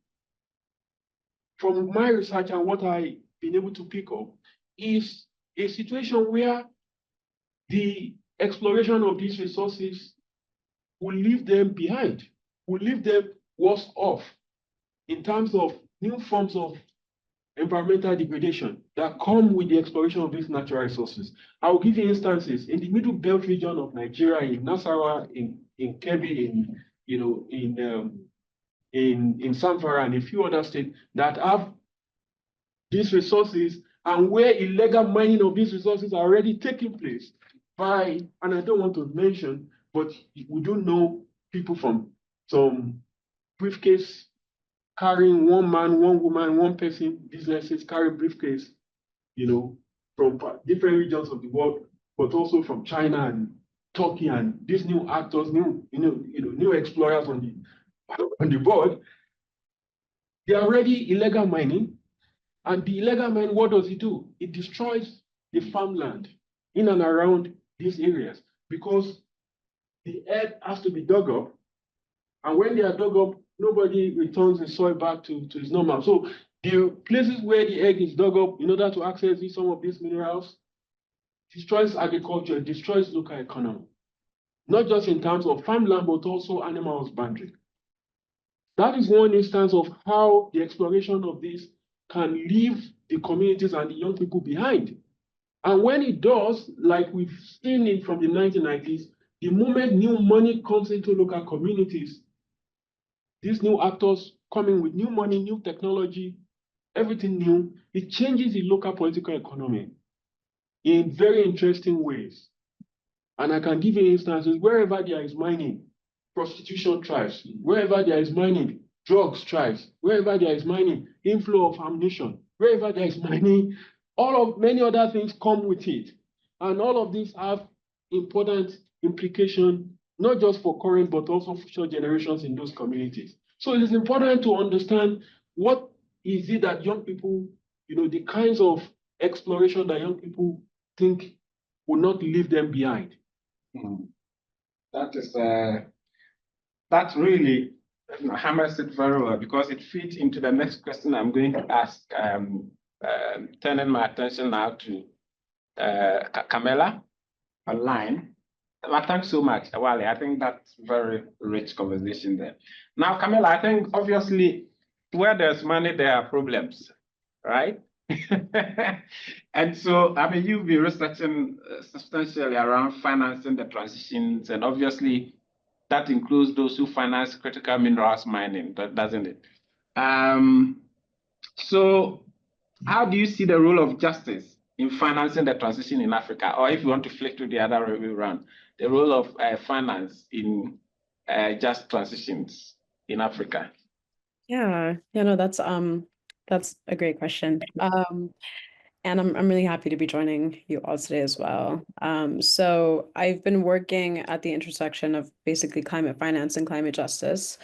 from my research and what I've been able to pick up, is a situation where the exploration of these resources will leave them behind, will leave them worse off in terms of new forms of environmental degradation that come with the exploration of these natural resources. I will give you instances in the Middle Belt region of Nigeria, in Nasarawa, in Kebbi, in Zamfara and a few other states that have these resources, and where illegal mining of these resources are already taking place by, and I don't want to mention, but we do know people from some briefcase carrying one man, one woman, one person businesses carrying briefcase, you know, from different regions of the world, but also from China and Turkey and these new actors, new explorers on the board. They are already illegal mining, and the illegal mine, what does it do? It destroys the farmland in and around these areas because the earth has to be dug up, and when they are dug up, nobody returns the soil back to its normal. So the places where the egg is dug up in order to access some of these minerals destroys agriculture, destroys local economy, not just in terms of farmland, but also animal husbandry. That is one instance of how the exploration of this can leave the communities and the young people behind. And when it does, like we've seen it from the 1990s, the moment new money comes into local communities, these new actors coming with new money, new technology, everything new, it changes the local political economy in very interesting ways. And I can give you instances wherever there is mining, prostitution thrives. Wherever there is mining, drugs thrives. Wherever there is mining, inflow of ammunition. Wherever there is mining, many other things come with it. And all of these have important implications, not just for current, but also future generations in those communities. So it is important to understand what is it that young people, the kinds of exploration that young people think will not leave them behind. That is that really hammers it very well because it fits into the next question I'm going to ask. Turning my attention now to Camilla online. Well, thanks so much, Wale. I think that's very rich conversation there. Now, Camilla, I think obviously where there's money, there are problems, right? And so, I mean, you've been researching substantially around financing the transitions, and obviously that includes those who finance critical minerals mining, doesn't it? So how do you see the role of justice in financing the transition in Africa? Or if you want to flip to the other way around, the role of finance in just transitions in Africa? Yeah, no, that's a great question. And I'm really happy to be joining you all today as well. So I've been working at the intersection of basically climate finance and climate justice,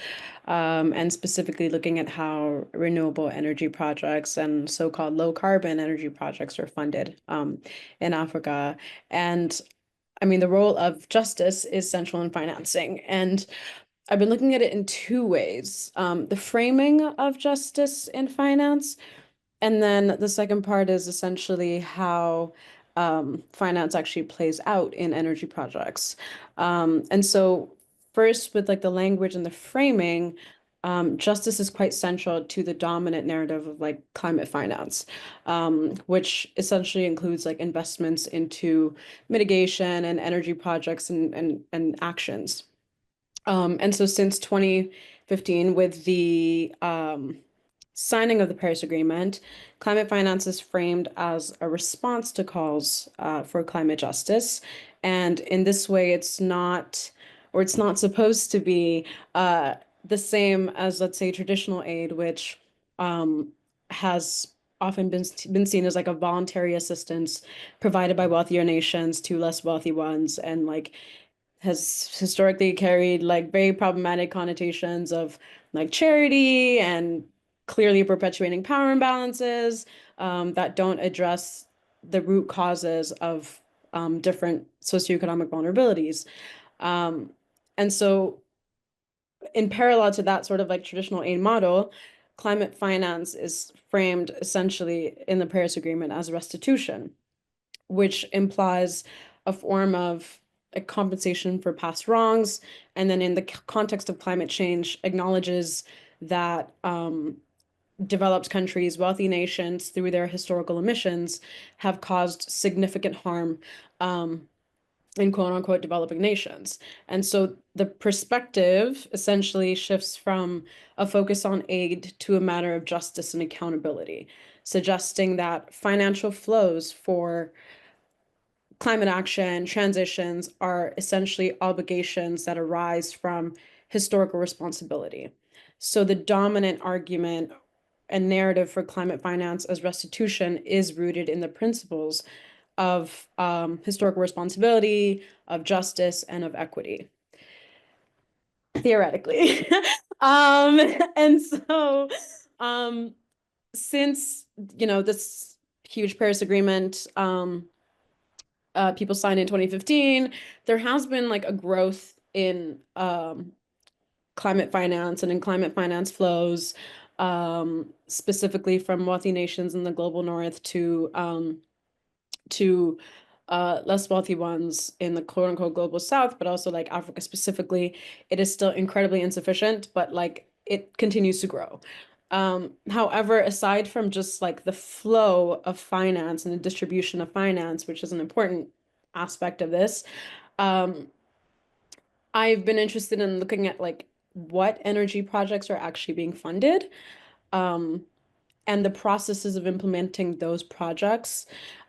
and specifically looking at how renewable energy projects and so-called low carbon energy projects are funded in Africa. And I mean, the role of justice is central in financing. And I've been looking at it in two ways. The framing of justice in finance, and then the second part is essentially how finance actually plays out in energy projects. And so first with like the language and the framing, justice is quite central to the dominant narrative of like climate finance, which essentially includes like investments into mitigation and energy projects and actions. And so since 2015, with the signing of the Paris Agreement, climate finance is framed as a response to calls for climate justice. And in this way, it's not supposed to be the same as, let's say, traditional aid, which has often been seen as like a voluntary assistance provided by wealthier nations to less wealthy ones, and like has historically carried like very problematic connotations of like charity and clearly perpetuating power imbalances that don't address the root causes of different socioeconomic vulnerabilities. And so in parallel to that sort of like traditional aid model, climate finance is framed essentially in the Paris Agreement as restitution, which implies a form of a compensation for past wrongs, and then in the context of climate change acknowledges that developed countries, wealthy nations, through their historical emissions, have caused significant harm in quote unquote developing nations. And so the perspective essentially shifts from a focus on aid to a matter of justice and accountability, suggesting that financial flows for climate action transitions are essentially obligations that arise from historical responsibility. So the dominant argument and narrative for climate finance as restitution is rooted in the principles of historical responsibility, of justice, and of equity. Theoretically. And so since, you know, this huge Paris Agreement, people signed in 2015, there has been like a growth in climate finance and in climate finance flows, specifically from wealthy nations in the global north to less wealthy ones in the quote unquote global south, but also like Africa specifically. It is still incredibly insufficient, but like it continues to grow. However, aside from just like the flow of finance and the distribution of finance, which is an important aspect of this, I've been interested in looking at like what energy projects are actually being funded, and the processes of implementing those projects,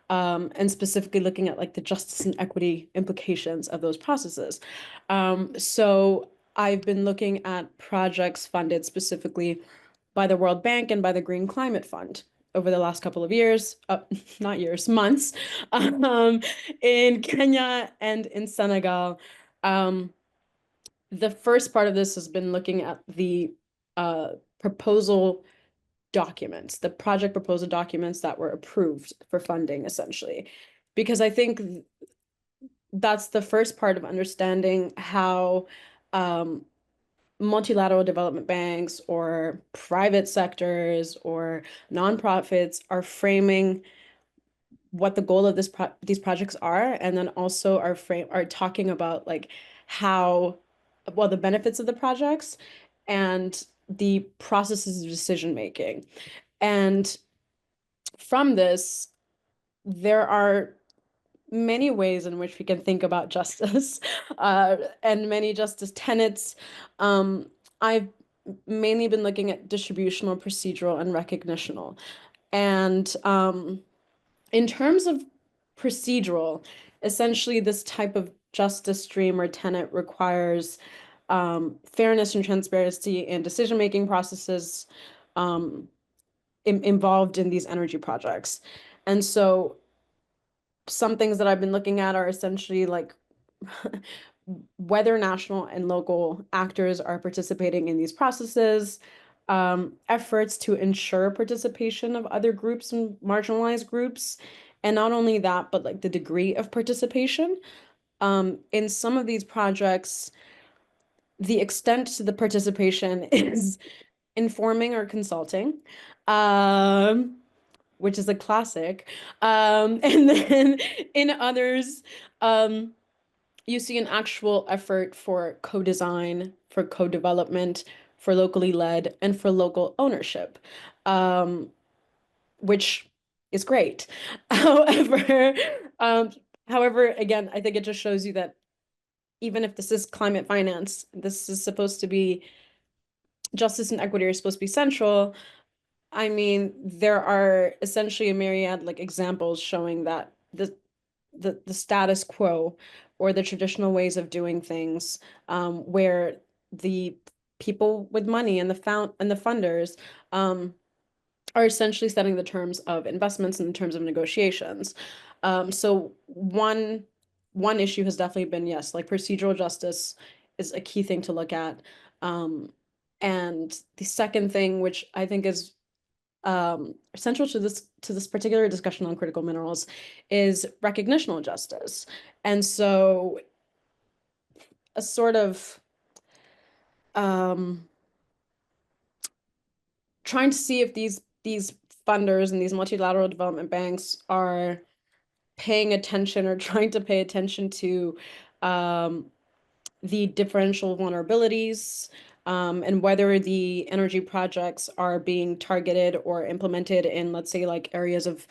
and specifically looking at like the justice and equity implications of those processes. So I've been looking at projects funded specifically by the World Bank and by the Green Climate Fund over the last couple of years, not years, months, in Kenya and in Senegal. The first part of this has been looking at the proposal documents, the project proposal documents that were approved for funding, essentially, because I think that's the first part of understanding how multilateral development banks or private sectors or nonprofits are framing what the goal of these projects are, and then also are talking about like how, well, the benefits of the projects and the processes of decision making. And from this, there are many ways in which we can think about justice, and many justice tenets. I've mainly been looking at distributional, procedural, and recognitional. And in terms of procedural, essentially this type of justice stream or tenet requires fairness and transparency in decision-making processes involved in these energy projects. And so some things that I've been looking at are essentially like whether national and local actors are participating in these processes, efforts to ensure participation of other groups and marginalized groups, and not only that, but like the degree of participation. In some of these projects, the extent to the participation is informing or consulting, which is a classic. And then in others, you see an actual effort for co-design, for co-development, for locally led, and for local ownership, which is great. However, again, I think it just shows you that even if this is climate finance, this is supposed to be, justice and equity are supposed to be central. I mean, there are essentially a myriad like examples showing that the status quo or the traditional ways of doing things, where the people with money and the funders are essentially setting the terms of investments and the terms of negotiations. So one issue has definitely been, yes, like procedural justice is a key thing to look at. And the second thing, which I think is central to this particular discussion on critical minerals, is recognitional justice. And so a sort of trying to see if these funders and these multilateral development banks are paying attention or trying to pay attention to the differential vulnerabilities, and whether the energy projects are being targeted or implemented in, let's say, like areas of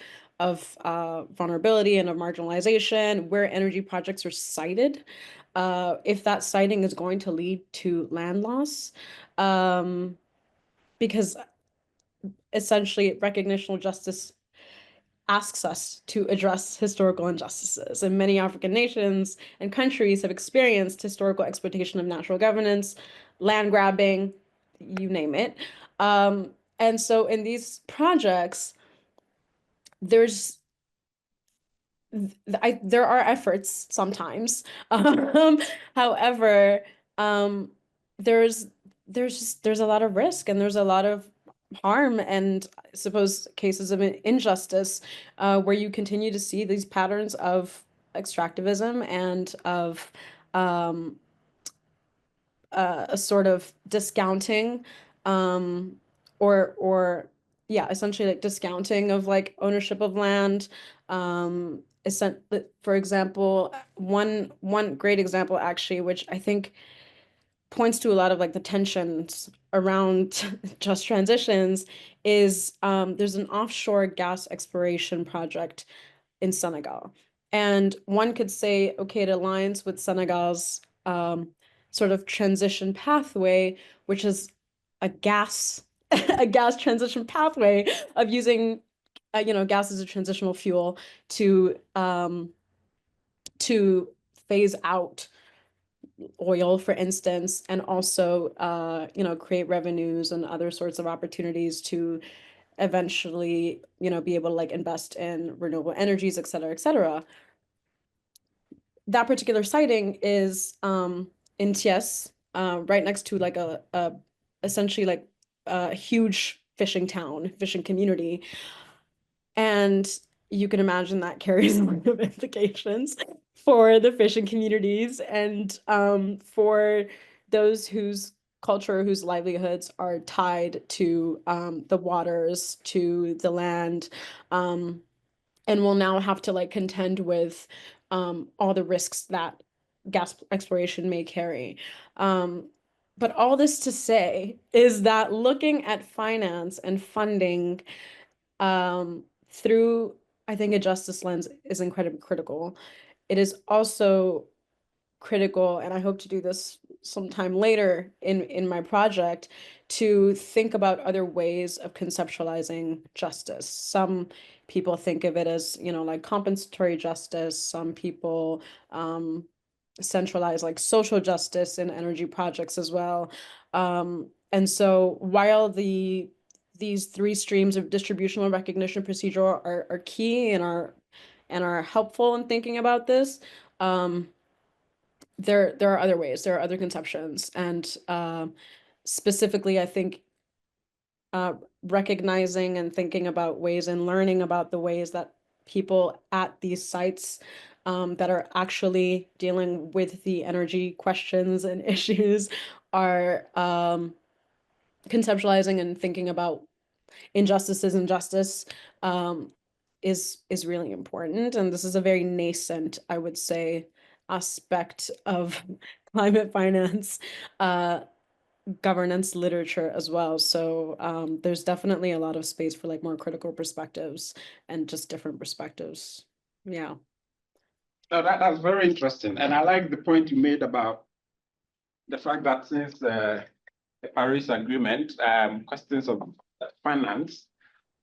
vulnerability and of marginalization, where energy projects are sited, if that siting is going to lead to land loss, because essentially recognitional justice asks us to address historical injustices. And many African nations and countries have experienced historical exploitation of natural governance, land grabbing, you name it. And so in these projects, there's there are efforts sometimes. However, there's there's a lot of risk and there's a lot of harm and I suppose cases of injustice where you continue to see these patterns of extractivism and of a sort of discounting or yeah, essentially like discounting of like ownership of land. For example, one great example actually, which I think points to a lot of like the tensions around just transitions, is there's an offshore gas exploration project in Senegal. And one could say, okay, it aligns with Senegal's sort of transition pathway, which is a gas a gas transition pathway of using gas as a transitional fuel to phase out oil, for instance, and also create revenues and other sorts of opportunities to eventually be able to like invest in renewable energies, et cetera, et cetera. That particular siting is in Thiès, right next to like a essentially like a huge fishing town, fishing community. And you can imagine that carries a lot of implications for the fishing communities and for those whose culture, whose livelihoods are tied to the waters, to the land, and will now have to like contend with all the risks that gas exploration may carry. But all this to say is that looking at finance and funding through, I think, a justice lens is incredibly critical. It is also critical, and I hope to do this sometime later in my project, to think about other ways of conceptualizing justice. Some people think of it as, like compensatory justice. Some people centralize like social justice in energy projects as well. And so while these three streams of distributional recognition procedure are key and are helpful in thinking about this, there are other ways, there are other conceptions, and specifically, I think recognizing and thinking about ways and learning about the ways that people at these sites that are actually dealing with the energy questions and issues are conceptualizing and thinking about injustices and justice is really important. And this is a very nascent, I would say, aspect of climate finance governance literature as well. So there's definitely a lot of space for like more critical perspectives and just different perspectives. Yeah. No, that's very interesting. And I like the point you made about the fact that since the Paris Agreement, questions of finance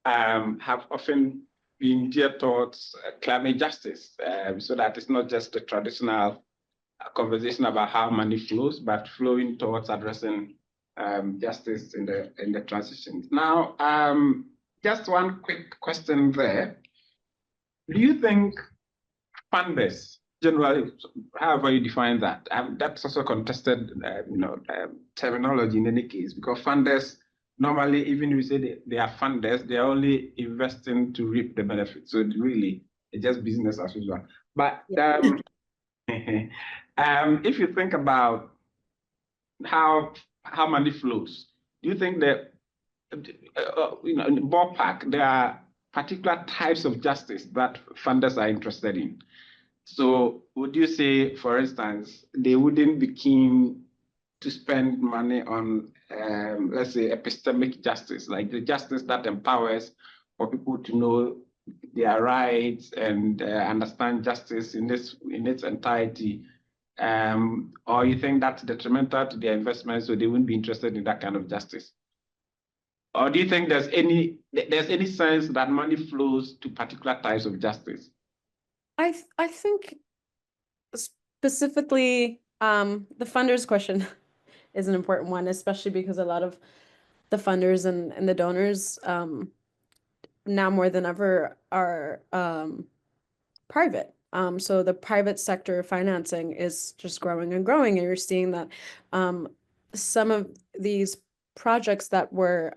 have often been geared towards climate justice, so that it's not just a traditional conversation about how money flows, but flowing towards addressing justice in the transition. Now, just one quick question there. Do you think funders, generally, however you define that, that's also contested, terminology in any case, because funders normally, even if you say they are funders, they are only investing to reap the benefits. So really, it's just business as usual. But if you think about how money flows, do you think that in the ballpark there are particular types of justice that funders are interested in? So would you say, for instance, they wouldn't be keen to spend money on, let's say, epistemic justice, like the justice that empowers for people to know their rights and understand justice in its entirety? Or you think that's detrimental to their investment, so they wouldn't be interested in that kind of justice? Or do you think there's any sense that money flows to particular types of justice? I think specifically the funders question is an important one, especially because a lot of the funders and the donors now more than ever are private. So the private sector financing is just growing and growing, and you're seeing that some of these projects that were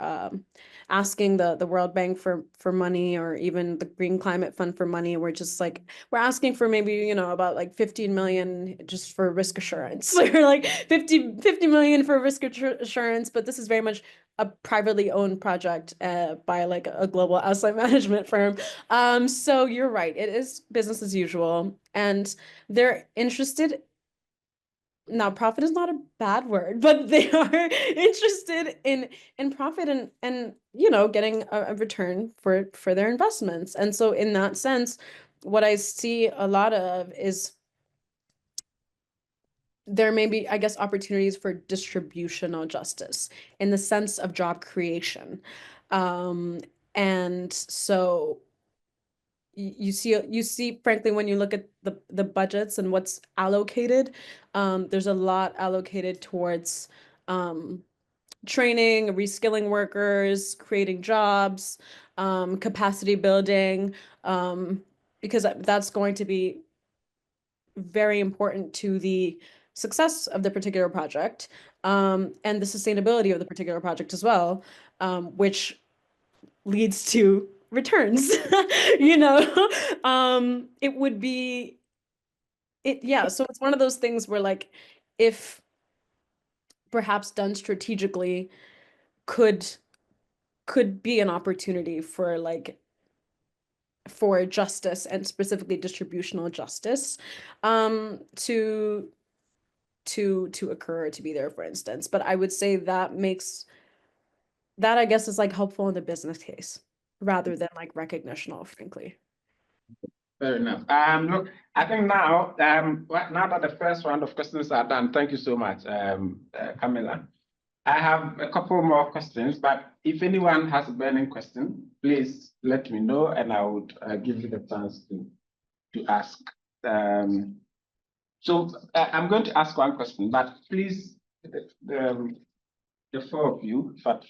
asking the World Bank for money, or even the Green Climate Fund for money, we're just like, we're asking for maybe, you know, about like 15 million just for risk assurance, or like 50 million for risk assurance, but this is very much a privately owned project by like a global asset management firm. So you're right, it is business as usual, and they're interested. Now, profit is not a bad word, but they are interested in profit and you know, getting a return for their investments. And so in that sense, what I see a lot of is there may be, I guess, opportunities for distributional justice in the sense of job creation. And so you see, frankly, when you look at the budgets and what's allocated, there's a lot allocated towards training, reskilling workers, creating jobs, capacity building, because that's going to be very important to the success of the particular project, and the sustainability of the particular project as well, which leads to returns. You know, it would be yeah, so it's one of those things where, like, if perhaps done strategically, could be an opportunity for like for justice, and specifically distributional justice, to occur, to be there, for instance. But I would say that makes that, I guess, is like helpful in the business case rather than like recognitional, frankly. Fair enough. Look, I think now, now that the first round of questions are done, thank you so much, Camilla. I have a couple more questions, but if anyone has a burning question, please let me know, and I would give you the chance to ask. So I'm going to ask one question, but please, the four of you, but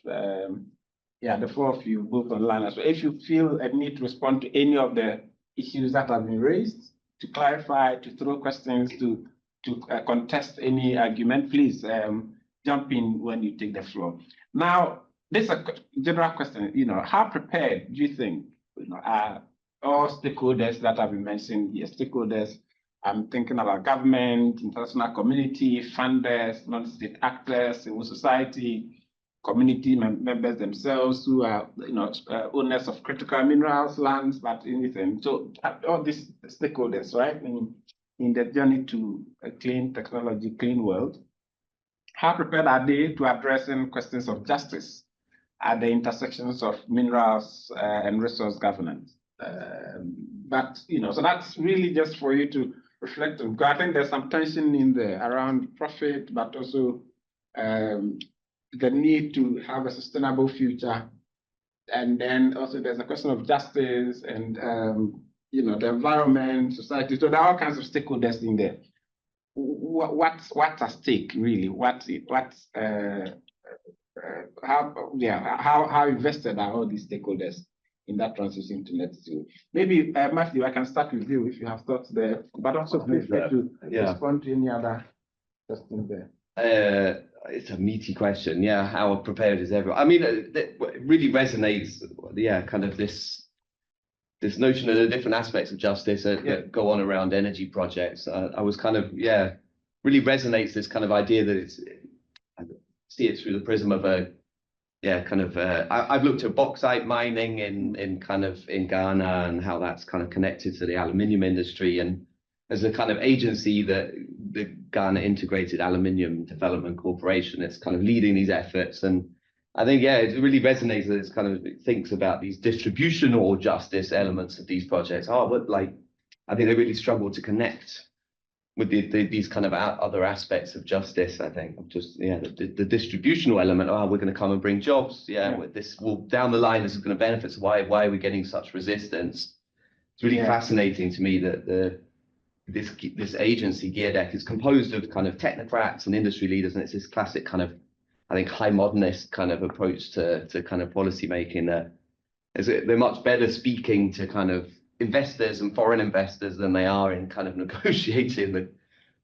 yeah, the four of you both online as well. If you feel a need to respond to any of the issues that have been raised, to clarify, to throw questions, to contest any argument, please jump in when you take the floor. Now, this is a general question. You know, how prepared do you think, you know, are all stakeholders that have been mentioned here? Stakeholders, I'm thinking about government, international community, funders, non-state actors, civil society, community members themselves who are, you know, owners of critical minerals, lands, but anything. So all these stakeholders, right, in the journey to a clean technology, clean world, how prepared are they to addressing questions of justice at the intersections of minerals and resource governance? But, you know, so that's really just for you to reflect on. I think there's some tension in there around profit, but also the need to have a sustainable future. And then also there's a question of justice and, you know, the environment, society. So there are all kinds of stakeholders in there. What's at stake, really? How invested are all these stakeholders in that transition to net zero? Maybe, Matthew, I can start with you if you have thoughts there, but also feel free to respond to any other questions there. It's a meaty question. Yeah, how prepared is everyone? I mean, it really resonates. Yeah, kind of this notion of the different aspects of justice that go on around energy projects. I was kind of, really resonates this kind of idea that I see it through the prism of I've looked at bauxite mining in Ghana and how that's kind of connected to the aluminium industry, and as a kind of agency that the Ghana Integrated Aluminium Development Corporation, it's kind of leading these efforts. And I think, it really resonates that it's kind of, it thinks about these distributional justice elements of these projects. But like, I think they really struggle to connect with these kind of other aspects of justice. I think just, the distributional element, we're going to come and bring jobs. This will down the line, this is going to benefit. So why are we getting such resistance? It's really fascinating to me that this agency, GEARDEC, is composed of kind of technocrats and industry leaders, and it's this classic kind of, I think, high modernist kind of approach to kind of policy making. They're much better speaking to kind of investors and foreign investors than they are in kind of negotiating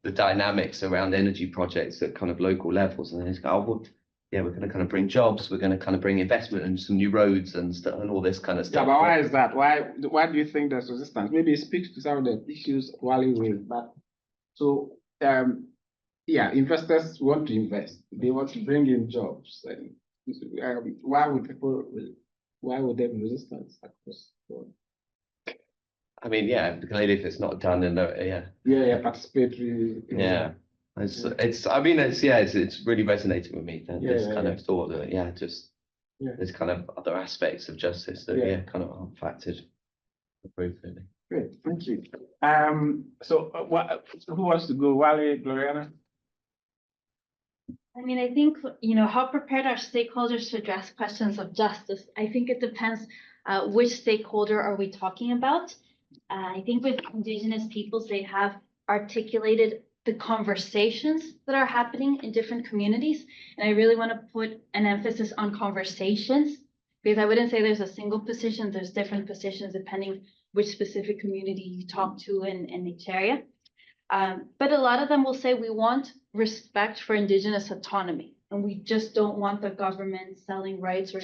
the dynamics around energy projects at kind of local levels. And they just go, oh, well, yeah, we're going to kind of bring jobs, we're going to kind of bring investment and some new roads and stuff and all this kind of Yeah, stuff. but why is that? Why do you think there's resistance? Maybe it speaks to some of the issues Wally raised. But so yeah, investors want to invest. They want to bring in jobs. And why would there be resistance across the board? I mean, yeah, clearly if it's not done in the, Yeah, participatory. yeah. It's really resonating with me. This kind of thought that, there's kind of other aspects of justice that, kind of aren't factored appropriately. Great, thank you. So who wants to go? Wale, Gloriana? I mean, I think, how prepared are stakeholders to address questions of justice? I think it depends which stakeholder are we talking about. I think with Indigenous peoples, they have articulated the conversations that are happening in different communities. And I really want to put an emphasis on conversations, because I wouldn't say there's a single position, there's different positions depending which specific community you talk to in each area. But a lot of them will say we want respect for Indigenous autonomy, and we just don't want the government selling rights or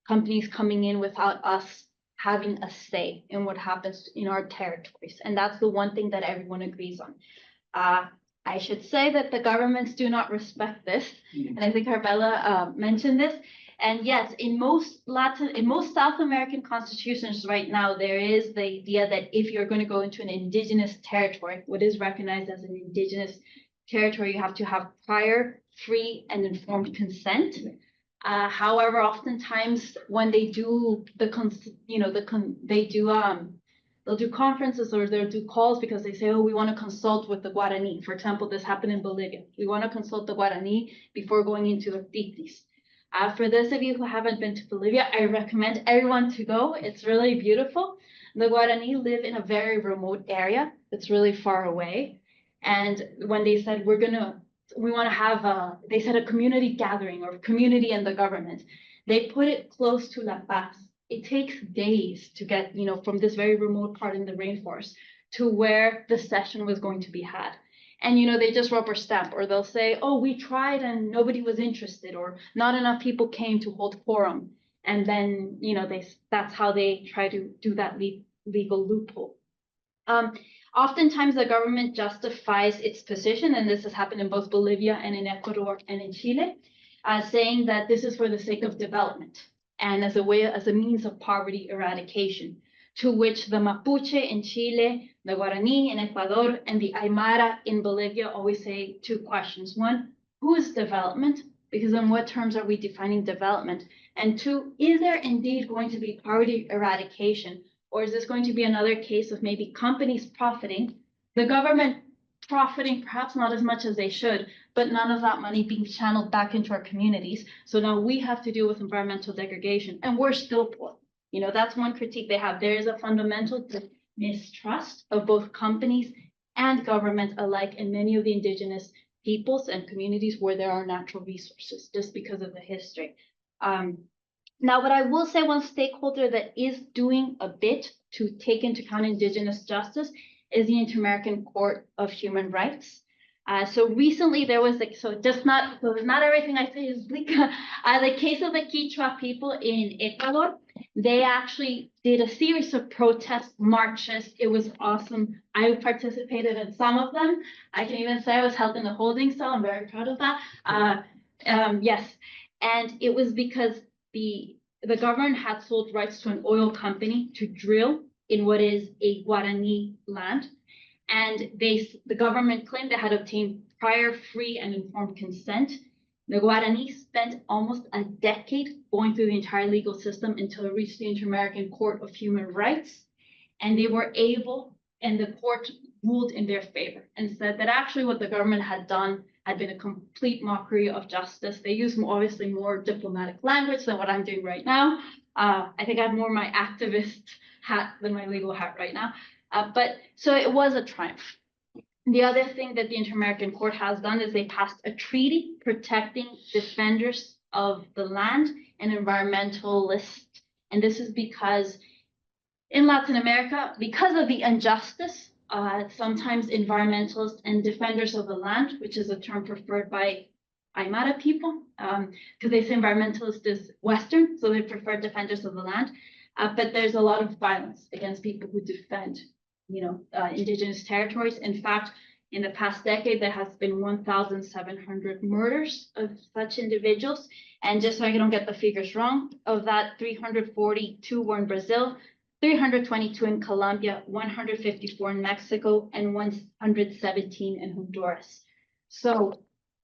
companies coming in without us having a say in what happens in our territories. And that's the one thing that everyone agrees on. I should say that the governments do not respect this, and I think Arbella mentioned this. And yes, in most South American constitutions right now, there is the idea that if you're going to go into an indigenous territory, what is recognized as an indigenous territory, you have to have prior, free, and informed consent. However, oftentimes when they do they'll do conferences or they'll do calls because they say, oh, we want to consult with the Guarani. For example, this happened in Bolivia. We want to consult the Guarani before going into the Titis. For those of you who haven't been to Bolivia, I recommend everyone to go. It's really beautiful. The Guarani live in a very remote area. It's really far away. And when they said we want to have they said a community gathering or community and the government, they put it close to La Paz. It takes days to get, from this very remote part in the rainforest to where the session was going to be had. And, they just rubber stamp, or they'll say, oh, we tried and nobody was interested, or not enough people came to hold quorum. And then, that's how they try to do that legal loophole. Oftentimes the government justifies its position, and this has happened in both Bolivia and in Ecuador and in Chile, saying that this is for the sake of development and as a means of poverty eradication, to which the Mapuche in Chile, the Guarani in Ecuador, and the Aymara in Bolivia always say two questions. One, who is development? Because on what terms are we defining development? And two, is there indeed going to be poverty eradication? Or is this going to be another case of maybe companies profiting, the government profiting perhaps not as much as they should, but none of that money being channeled back into our communities. So now we have to deal with environmental degradation, and we're still poor. That's one critique they have. There is a fundamental mistrust of both companies and government alike in many of the indigenous peoples and communities where there are natural resources, just because of the history. Now, what I will say, one stakeholder that is doing a bit to take into account indigenous justice is the Inter-American Court of Human Rights. So recently there was not everything I say is bleak. The case of the Quechua people in Ecuador, they actually did a series of protest marches. It was awesome. I participated in some of them. I can even say I was held in the holding cell. I'm very proud of that. Yes, and it was because the government had sold rights to an oil company to drill in what is a Guarani land. And the government claimed they had obtained prior, free, and informed consent. The Guarani spent almost a decade going through the entire legal system until it reached the Inter-American Court of Human Rights. And they were able, and the court ruled in their favor and said that actually what the government had done had been a complete mockery of justice. They used obviously more diplomatic language than what I'm doing right now. I think I have more my activist hat than my legal hat right now. But so it was a triumph. The other thing that the Inter-American Court has done is they passed a treaty protecting defenders of the land and environmentalists. And this is because In Latin America, because of the injustice, sometimes environmentalists and defenders of the land, which is a term preferred by Aymara people, because they say environmentalist is Western, so they prefer defenders of the land. But there's a lot of violence against people who defend, indigenous territories. In fact, in the past decade, there has been 1,700 murders of such individuals. And just so I don't get the figures wrong, of that, 342 were in Brazil, 322 in Colombia, 154 in Mexico, and 117 in Honduras. So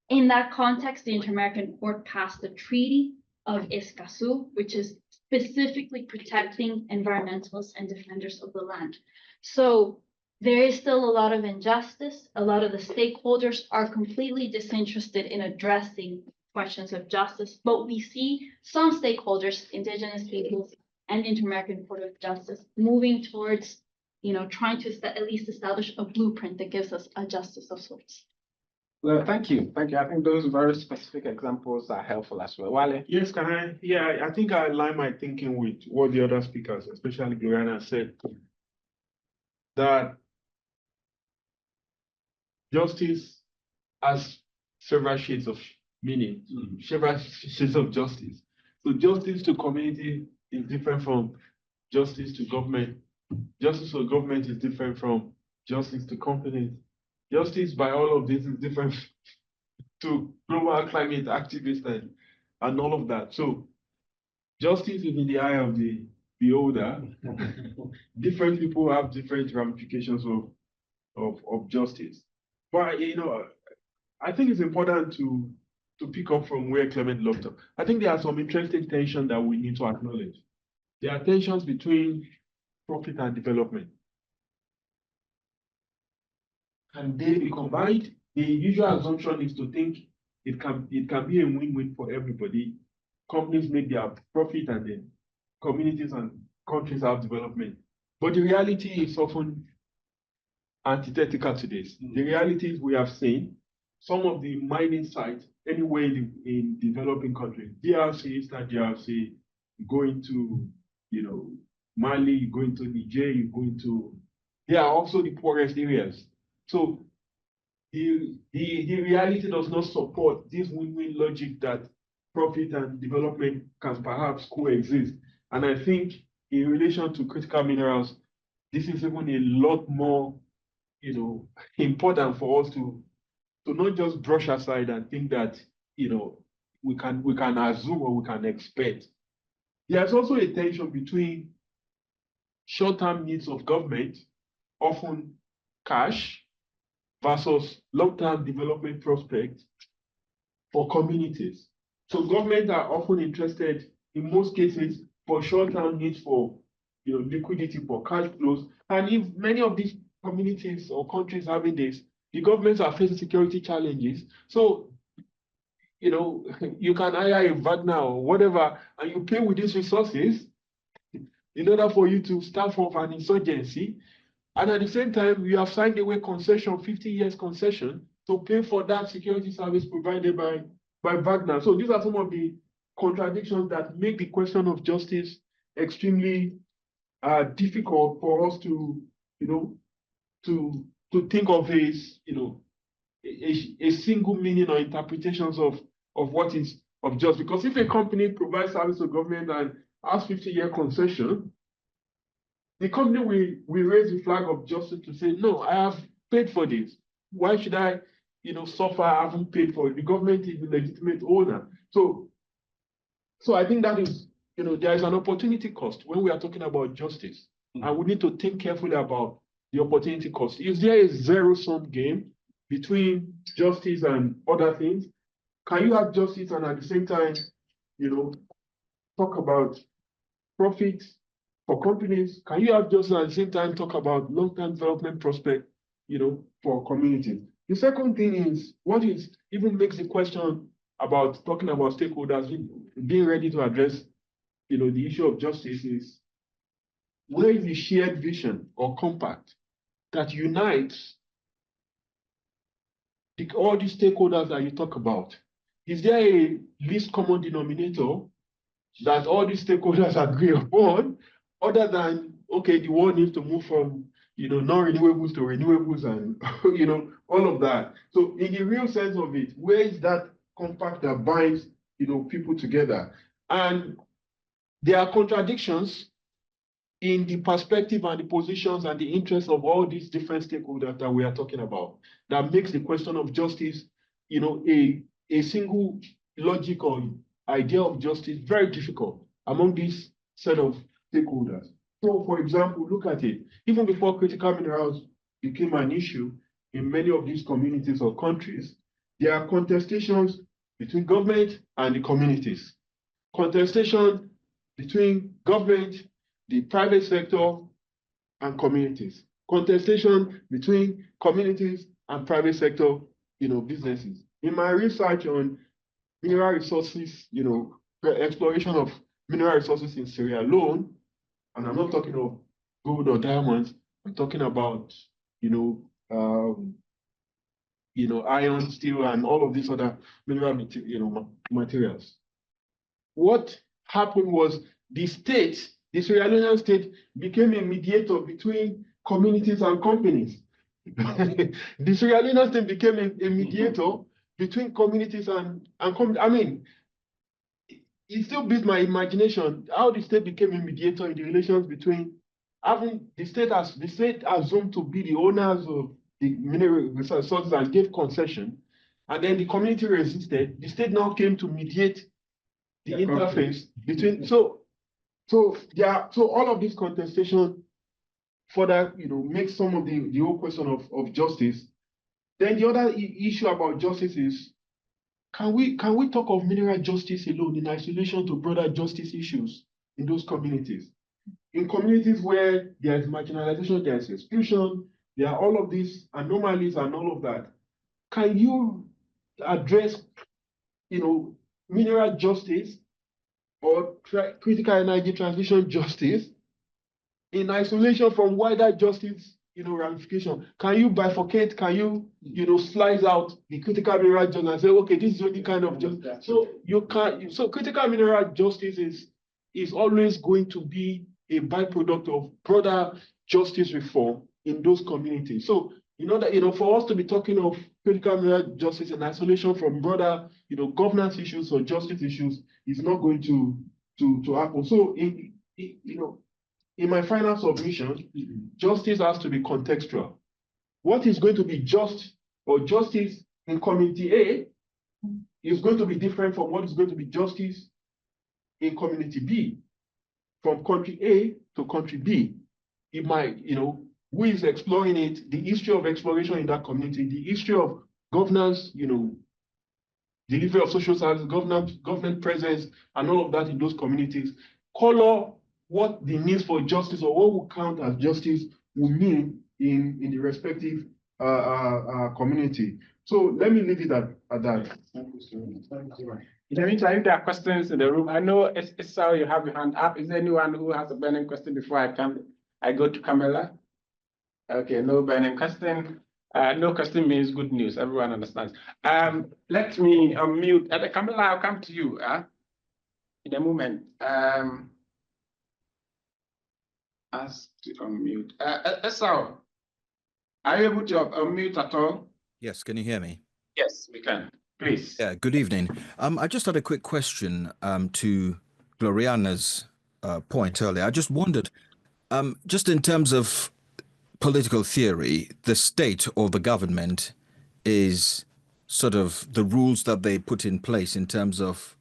in that context, the Inter-American Court passed the Treaty of Escazú, which is specifically protecting environmentalists and defenders of the land. So there is still a lot of injustice. A lot of the stakeholders are completely disinterested in addressing questions of justice, but we see some stakeholders, indigenous peoples, and Inter-American Court of Justice moving towards, trying to at least establish a blueprint that gives us a justice of sorts. Well, thank you. Thank you. I think those very specific examples are helpful as well. Wale? Yes, can I? Yeah, I think I align my thinking with what the other speakers, especially Gloriana, said, that justice has several shades of meaning, several shades of justice. So justice to community is different from justice to government. Justice to government is different from justice to companies. Justice by all of this is different to global climate activists and all of that. So justice is in the eye of the beholder. Different people have different ramifications of justice. But I think it's important to pick up from where Clement left off. I think there are some interesting tensions that we need to acknowledge. There are tensions between profit and development. Can they be combined? The usual assumption is to think it can be a win-win for everybody. Companies make their profit and then communities and countries have development. But the reality is often antithetical to this. The reality is we have seen some of the mining sites anywhere in developing countries, DRC, Eastern DRC, going to Mali, going to Niger, they are also the poorest areas. So the reality does not support this win-win logic that profit and development can perhaps coexist. And I think in relation to critical minerals, this is even a lot more important for us to not just brush aside and think that we can assume or we can expect. There's also a tension between short-term needs of government, often cash, versus long-term development prospects for communities. So governments are often interested, in most cases, for short-term needs for liquidity, for cash flows. And if many of these communities or countries having this, the governments are facing security challenges. So, you can hire a Wagner or whatever, and you pay with these resources in order for you to start off an insurgency. And at the same time, you have signed away concession, 50 years concession, to pay for that security service provided by Wagner. So these are some of the contradictions that make the question of justice extremely difficult for us to think of as, a single meaning or interpretations of what is of just. Because if a company provides service to government and has 50-year concession, the company will raise the flag of justice to say, no, I have paid for this. Why should I, suffer? I haven't paid for it. The government is the legitimate owner. So I think that is, there is an opportunity cost when we are talking about justice. And we need to think carefully about the opportunity cost. Is there a zero-sum game between justice and other things? Can you have justice and at the same time, talk about profit for companies? Can you have justice at the same time talk about long-term development prospect, for communities? The second thing is, what is even makes the question about talking about stakeholders being ready to address, the issue of justice is, where is the shared vision or compact that unites all the stakeholders that you talk about? Is there a least common denominator that all these stakeholders agree upon? other than, okay, the world needs to move from, non-renewables to renewables and, all of that. So in the real sense of it, where is that compact that binds, people together? And there are contradictions in the perspective and the positions and the interests of all these different stakeholders that we are talking about, that makes the question of justice, a single logical idea of justice very difficult among these set of stakeholders. So, for example, look at it. Even before critical minerals became an issue in many of these communities or countries, there are contestations between government and the communities. Contestation between government, the private sector, and communities. Contestation between communities and private sector, businesses. In my research on mineral resources, exploration of mineral resources in Sierra Leone, and I'm not talking of gold or diamonds, I'm talking about, iron, steel, and all of these other mineral materials. What happened was the Sierra Leonean state became a mediator between communities and companies. The Sierra Leonean state became a mediator between communities and companies. I mean, it still beats my imagination how the state became a mediator in the relations between having the state assumed to be the owners of the mineral resources and gave concession, and then the community resisted. The state now came to mediate the interface between so all of this contestation further makes some of the whole question of justice. Then the other issue about justice is, can we talk of mineral justice alone in isolation to broader justice issues in those communities? In communities where there is marginalization, there is exclusion, there are all of these anomalies and all of that. Can you address mineral justice or critical energy transition justice in isolation from wider justice ramification? Can you bifurcate? Can you slice out the critical mineral justice and say, okay, this is the only kind of justice? So you can't. So critical mineral justice is always going to be a byproduct of broader justice reform in those communities. So for us to be talking of critical mineral justice in isolation from broader governance issues or justice issues is not going to happen. So in my final submission, justice has to be contextual. What is going to be just or justice in community A is going to be different from what is going to be justice in community B. From country A to country B, it might, who is exploring it, the history of exploration in that community, the history of governance, delivery of social services, government presence, and all of that in those communities, color what the needs for justice or what would count as justice would mean in the respective community. So let me leave it at that. In the meantime, if there are questions in the room, I know it's how you have your hand up. Is there anyone who has a burning question before I go to Camilla? Okay, no burning question. No question means good news. Everyone understands. Let me unmute. Camilla, I'll come to you in a moment. Ask to unmute. Esau, are you able to unmute at all? Yes, can you hear me? Yes, we can. Please. Yeah, good evening. I just had a quick question to Gloriana's point earlier. I just wondered, just in terms of political theory, the state or the government is sort of the rules that they put in place in terms of,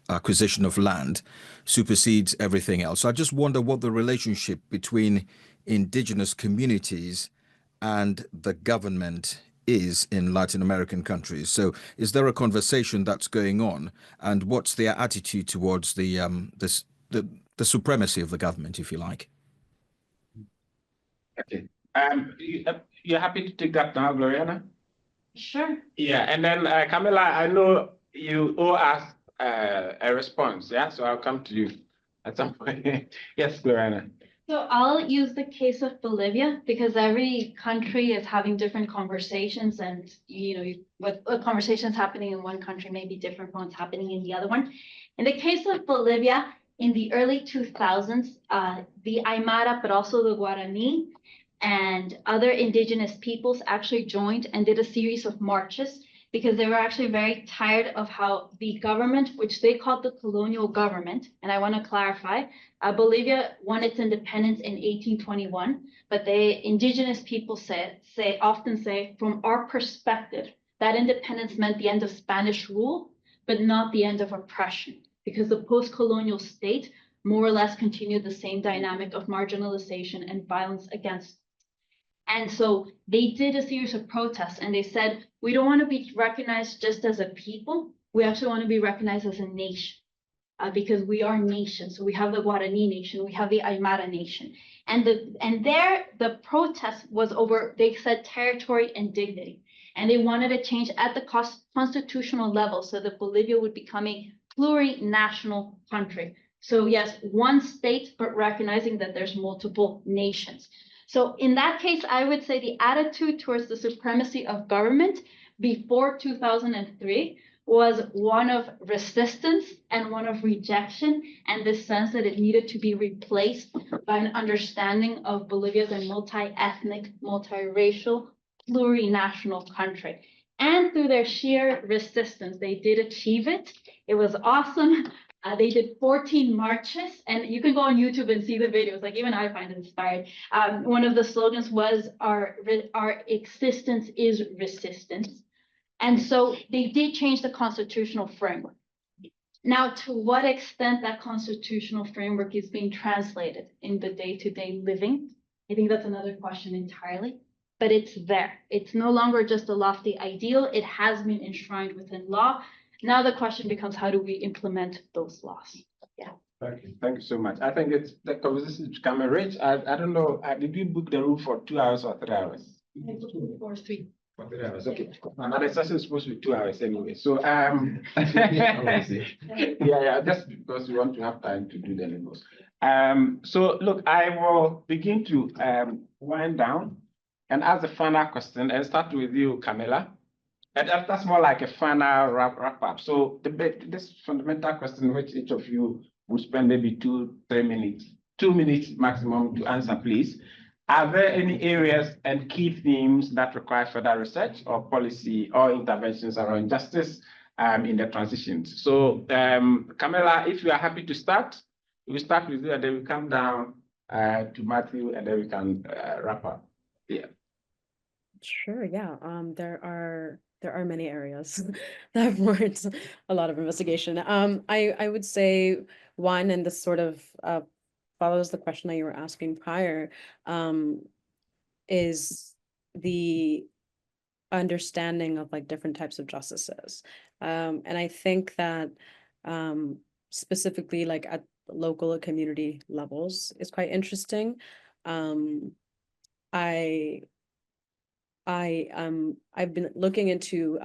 acquisition of land supersedes everything else. So I just wonder what the relationship between indigenous communities and the government is in Latin American countries. So is there a conversation that's going on, and what's their attitude towards the supremacy of the government, if you like? Okay. You're happy to take that now, Gloriana? Sure. Yeah, and then Camilla, I know you owe us a response, yeah? So I'll come to you at some point. Yes, Gloriana. So I'll use the case of Bolivia because every country is having different conversations, and what conversations happening in one country may be different from what's happening in the other one. In the case of Bolivia, in the early 2000s, the Aymara, but also the Guarani and other indigenous peoples actually joined and did a series of marches because they were actually very tired of how the government, which they called the colonial government, and I want to clarify, Bolivia won its independence in 1821, but the indigenous people often say, from our perspective, that independence meant the end of Spanish rule, but not the end of oppression, because the post-colonial state more or less continued the same dynamic of marginalization and violence against. And so they did a series of protests and they said, we don't want to be recognized just as a people. We actually want to be recognized as a nation because we are nations. So we have the Guarani nation, we have the Aymara nation. And the protest was over, they said, territory and dignity. And they wanted a change at the constitutional level so that Bolivia would become a plurinational country. So yes, one state, but recognizing that there's multiple nations. So in that case, I would say the attitude towards the supremacy of government before 2003 was one of resistance and one of rejection, and the sense that it needed to be replaced by an understanding of Bolivia as a multi-ethnic, multiracial, plurinational country. And through their sheer resistance, they did achieve it. It was awesome. They did 14 marches, and you can go on YouTube and see the videos. Like, even I find it inspired. One of the slogans was, our existence is resistance. And so they did change the constitutional framework. Now, to what extent that constitutional framework is being translated in the day-to-day living, I think that's another question entirely. But it's there. It's no longer just a lofty ideal. It has been enshrined within law. Now the question becomes, how do we implement those laws? Yeah. Thank you so much. I think it's the conversation is becoming rich. I don't know. Did you book the room for 2 hours or 3 hours? Or 3. For 3 hours. Okay. Another session is supposed to be 2 hours anyway. So yeah, just because we want to have time to do the demos. So look, I will begin to wind down and ask the final question and start with you, Camilla. And that's more like a final wrap up. So this fundamental question, which each of you would spend maybe 2-3 minutes, 2 minutes maximum to answer, please. Are there any areas and key themes that require further research or policy or interventions around justice in the transitions? So Camilla, if you are happy to start, we'll start with you and then we come down to Matthew and then we can wrap up. Yeah. Sure, yeah. There are many areas that warrant a lot of investigation. I would say one, and this sort of follows the question that you were asking prior, is the understanding of like different types of justices. And I think that specifically like at local and community levels is quite interesting. I've been looking into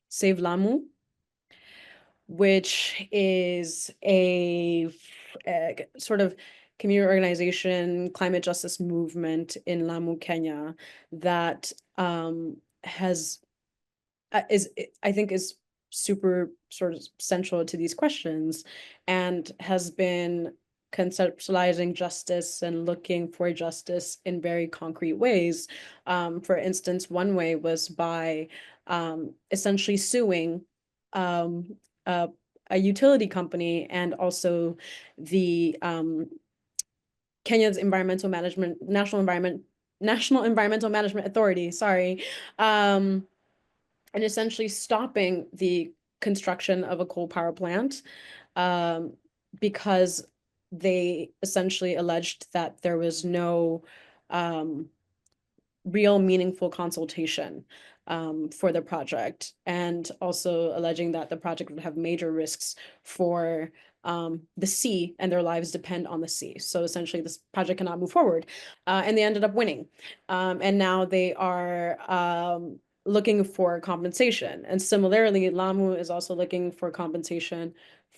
Save Lamu, which is a sort of community organization, climate justice movement in Lamu, Kenya, that I think is super sort of central to these questions and has been conceptualizing justice and looking for justice in very concrete ways. For instance, one way was by essentially suing a utility company and also the Kenya's National Environmental Management Authority, and essentially stopping the construction of a coal power plant because they essentially alleged that there was no real meaningful consultation for the project, and also alleging that the project would have major risks for the sea and their lives depend on the sea. So essentially this project cannot move forward. And they ended up winning. And now they are looking for compensation. And similarly, Lamu is also looking for compensation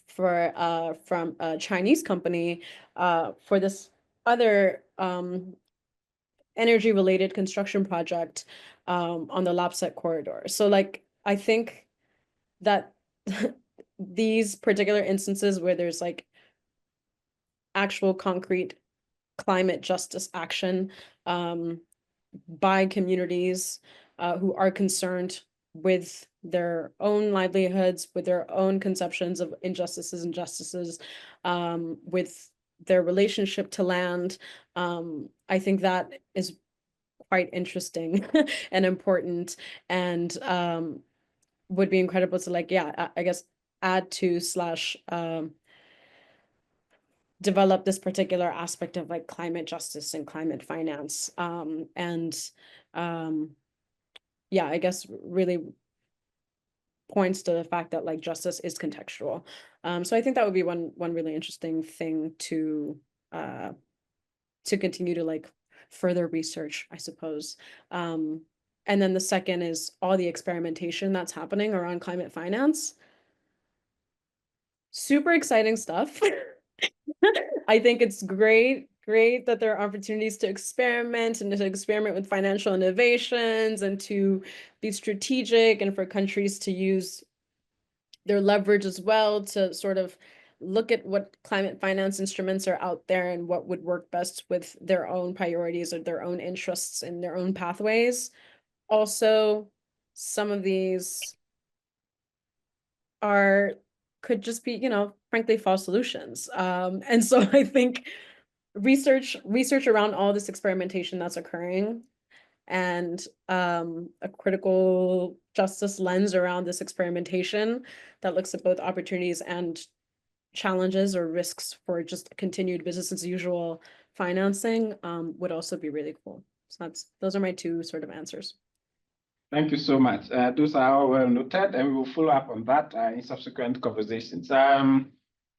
from a Chinese company for this other energy related construction project on the Lapset corridor. So like, I think that these particular instances where there's like actual concrete climate justice action by communities who are concerned with their own livelihoods, with their own conceptions of injustices and justices, with their relationship to land. I think that is quite interesting and important, and would be incredible to like, yeah, I guess add to slash develop this particular aspect of like climate justice and climate finance. Yeah, I guess really points to the fact that like justice is contextual. So I think that would be one really interesting thing to continue to like further research, I suppose. And then the second is all the experimentation that's happening around climate finance. Super exciting stuff. I think it's great that there are opportunities to experiment and to experiment with financial innovations and to be strategic, and for countries to use their leverage as well to sort of look at what climate finance instruments are out there and what would work best with their own priorities or their own interests and their own pathways. Also, some of these could just be, you know, frankly, false solutions. And so I think research around all this experimentation that's occurring, and a critical justice lens around this experimentation that looks at both opportunities and challenges or risks for just continued business as usual financing would also be really cool. So those are my two sort of answers. Thank you so much. Those are all well noted, and we will follow up on that in subsequent conversations.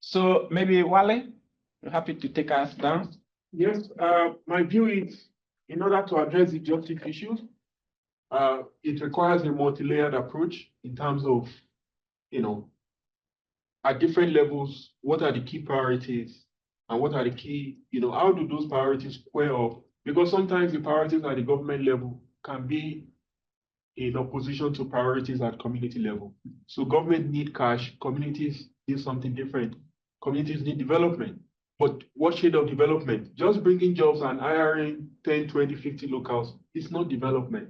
So maybe Wale, you're happy to take us down? Yes, my view is, in order to address the justice issues, it requires a multi-layered approach in terms of, you know, at different levels, what are the key priorities and what are the key, you know, how do those priorities square up? Because sometimes the priorities at the government level can be in opposition to priorities at community level. So government need cash, communities need something different. Communities need development. But what shade of development? Just bringing jobs and hiring 10, 20, 50 locals is not development.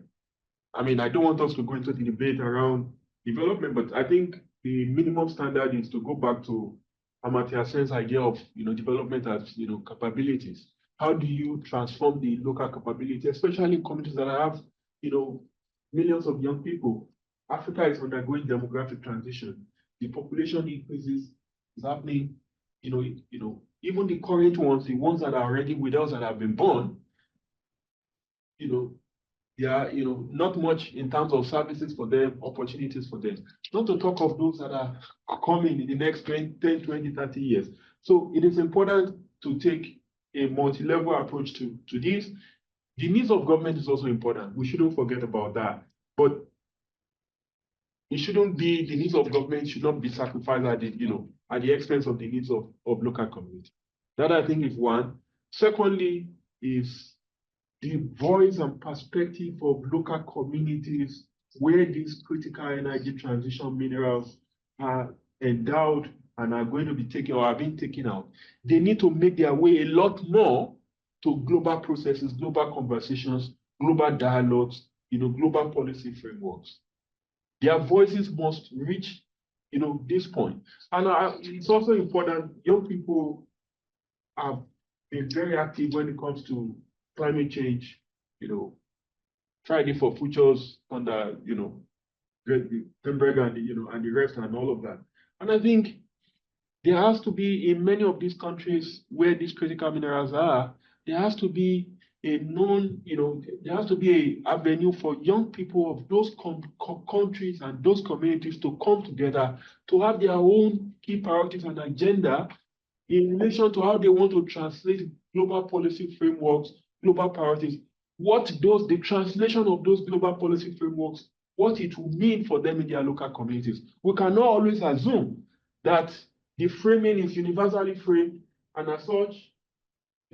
I mean, I don't want us to go into the debate around development, but I think the minimum standard is to go back to Amartya Sen's idea of, you know, development as, you know, capabilities. How do you transform the local capability, especially in communities that have, you know, millions of young people? Africa is undergoing demographic transition. The population increases is happening, you know, even the current ones, the ones that are already with us that have been born, you know, they are, you know, not much in terms of services for them, opportunities for them. Not to talk of those that are coming in the next 10, 20, 30 years. So it is important to take a multi-level approach to this. The needs of government is also important. We shouldn't forget about that. But it shouldn't be, the needs of government should not be sacrificed at the, you know, at the expense of the needs of local community. That, I think, is one. Secondly, is the voice and perspective of local communities where these critical energy transition minerals are endowed and are going to be taken or have been taken out. They need to make their way a lot more to global processes, global conversations, global dialogues, you know, global policy frameworks. Their voices must reach, you know, this point. And it's also important, young people have been very active when it comes to climate change, you know, Friday for Futures under, you know, Thunberg and, you know, and the rest and all of that. And I think there has to be, in many of these countries where these critical minerals are, there has to be a known, you know, there has to be an avenue for young people of those countries and those communities to come together to have their own key priorities and agenda in relation to how they want to translate global policy frameworks, global priorities, the translation of those global policy frameworks, what it will mean for them in their local communities. We cannot always assume that the framing is universally framed, and as such,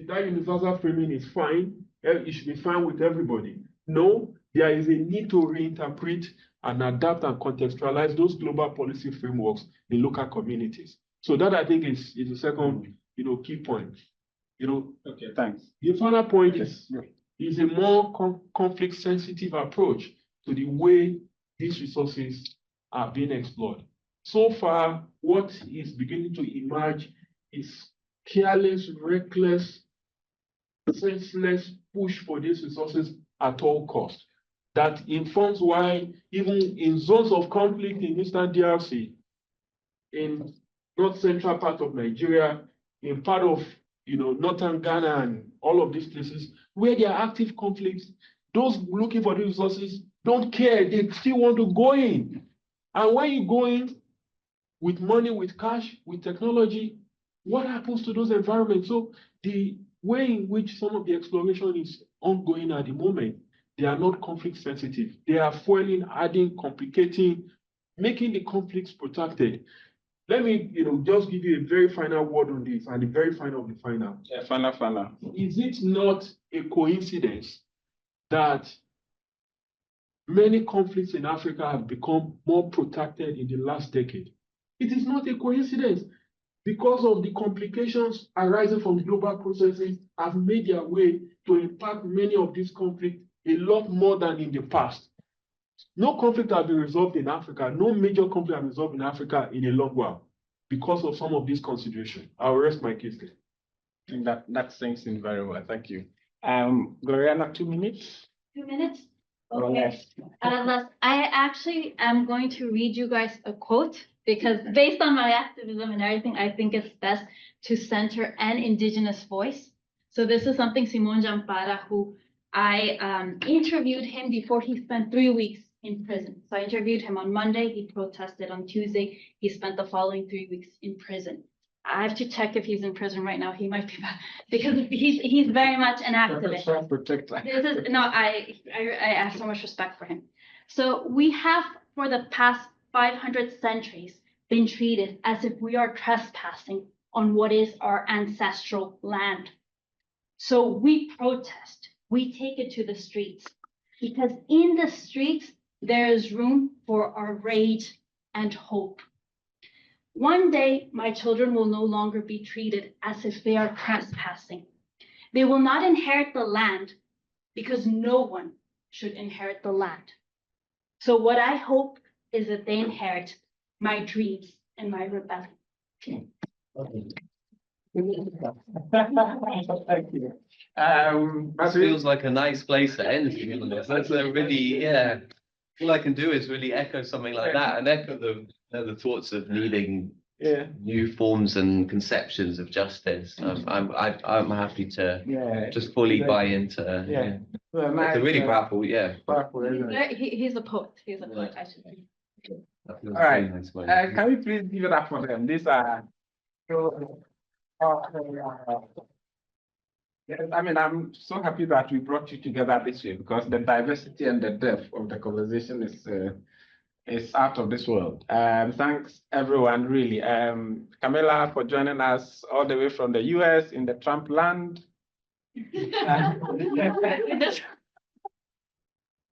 that universal framing is fine, it should be fine with everybody. No, there is a need to reinterpret and adapt and contextualize those global policy frameworks in local communities. So that, I think, is the second key points. Okay, thanks. The final point Yes. is a more conflict sensitive approach to the way these resources are being explored. So far, what is beginning to emerge is careless, reckless, senseless push for these resources at all costs. That informs why even in zones of conflict in Eastern DRC, in north central part of Nigeria, in part of northern Ghana and all of these places where there are active conflicts, those looking for the resources don't care. They still want to go in. And when you go in with money, with cash, with technology, what happens to those environments? So the way in which some of the exploration is ongoing at the moment, they are not conflict sensitive. They are fueling, adding, complicating, making the conflicts protracted. Let me, just give you a very final word on this and the very final of the final. Yeah, final. Is it not a coincidence that many conflicts in Africa have become more protracted in the last decade? It is not a coincidence because of the complications arising from global processes have made their way to impact many of these conflicts a lot more than in the past. No conflict has been resolved in Africa, no major conflict has been resolved in Africa in a long while because of some of these considerations. I'll rest my case there. I think that sinks in very well. Thank you. Gloriana, 2 minutes. 2 minutes? Or Okay. less. I actually am going to read you guys a quote because based on my activism and everything, I think it's best to center an indigenous voice. So this is something Simon Jampara, who I interviewed him before he spent 3 weeks in prison. So I interviewed him on Monday, he protested on Tuesday, he spent the following 3 weeks in prison. I have to check if he's in prison right now. He might be back because he's very much an activist. This is no, I have so much respect for him. So we have for the past 500 centuries been treated as if we are trespassing on what is our ancestral land. So we protest, we take it to the streets because in the streets there is room for our rage and hope. One day, my children will no longer be treated as if they are trespassing. They will not inherit the land because no one should inherit the land. So what I hope is that they inherit my dreams and my rebellion. Thank you. That feels like a nice place to end, to be honest. That's a really, yeah. All I can do is really echo something like that and echo the thoughts of needing new forms and conceptions of justice. I'm happy to just fully buy into. Yeah. Well, It's a really powerful, powerful, isn't it? He's a poet. He's a poet. I should say. All right. Can we please give it up for them? These are yes, I mean, I'm so happy that we brought you together this way because the diversity and the depth of the conversation is out of this world. Thanks everyone, really. Camilla for joining us all the way from the US in the Trump land.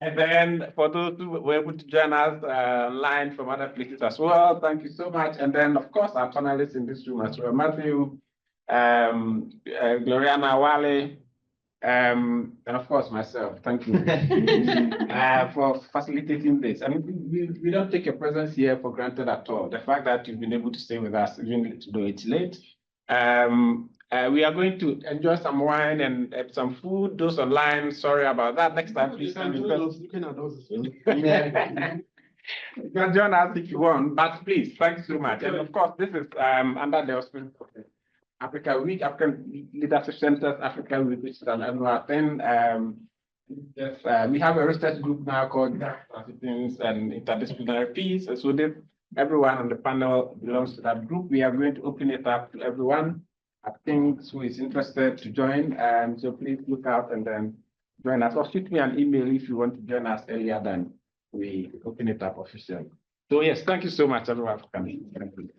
And then for those who were able to join us online from other places as well, thank you so much. And then of course our panelists in this room as well, Matthew, Gloriana, Wale, and of course myself. Thank you for facilitating this. I mean, we don't take your presence here for granted at all. The fact that you've been able to stay with us, even though it's late. We are going to enjoy some wine and some food. Those online, sorry about that. Next time, please. You can join us if you want, but please, thanks so much. And of course, this is under the auspices of the Africa Week, African Leadership Centers, Africa Week, which is an annual thing. We have a research group now called Transcendence and Interdisciplinary Peace. And so everyone on the panel belongs to that group. We are going to open it up to everyone, I think, who is interested to join. So please look out and then join us. Or shoot me an email if you want to join us earlier than we open it up officially. So yes, thank you so much, everyone, for coming. Thank you.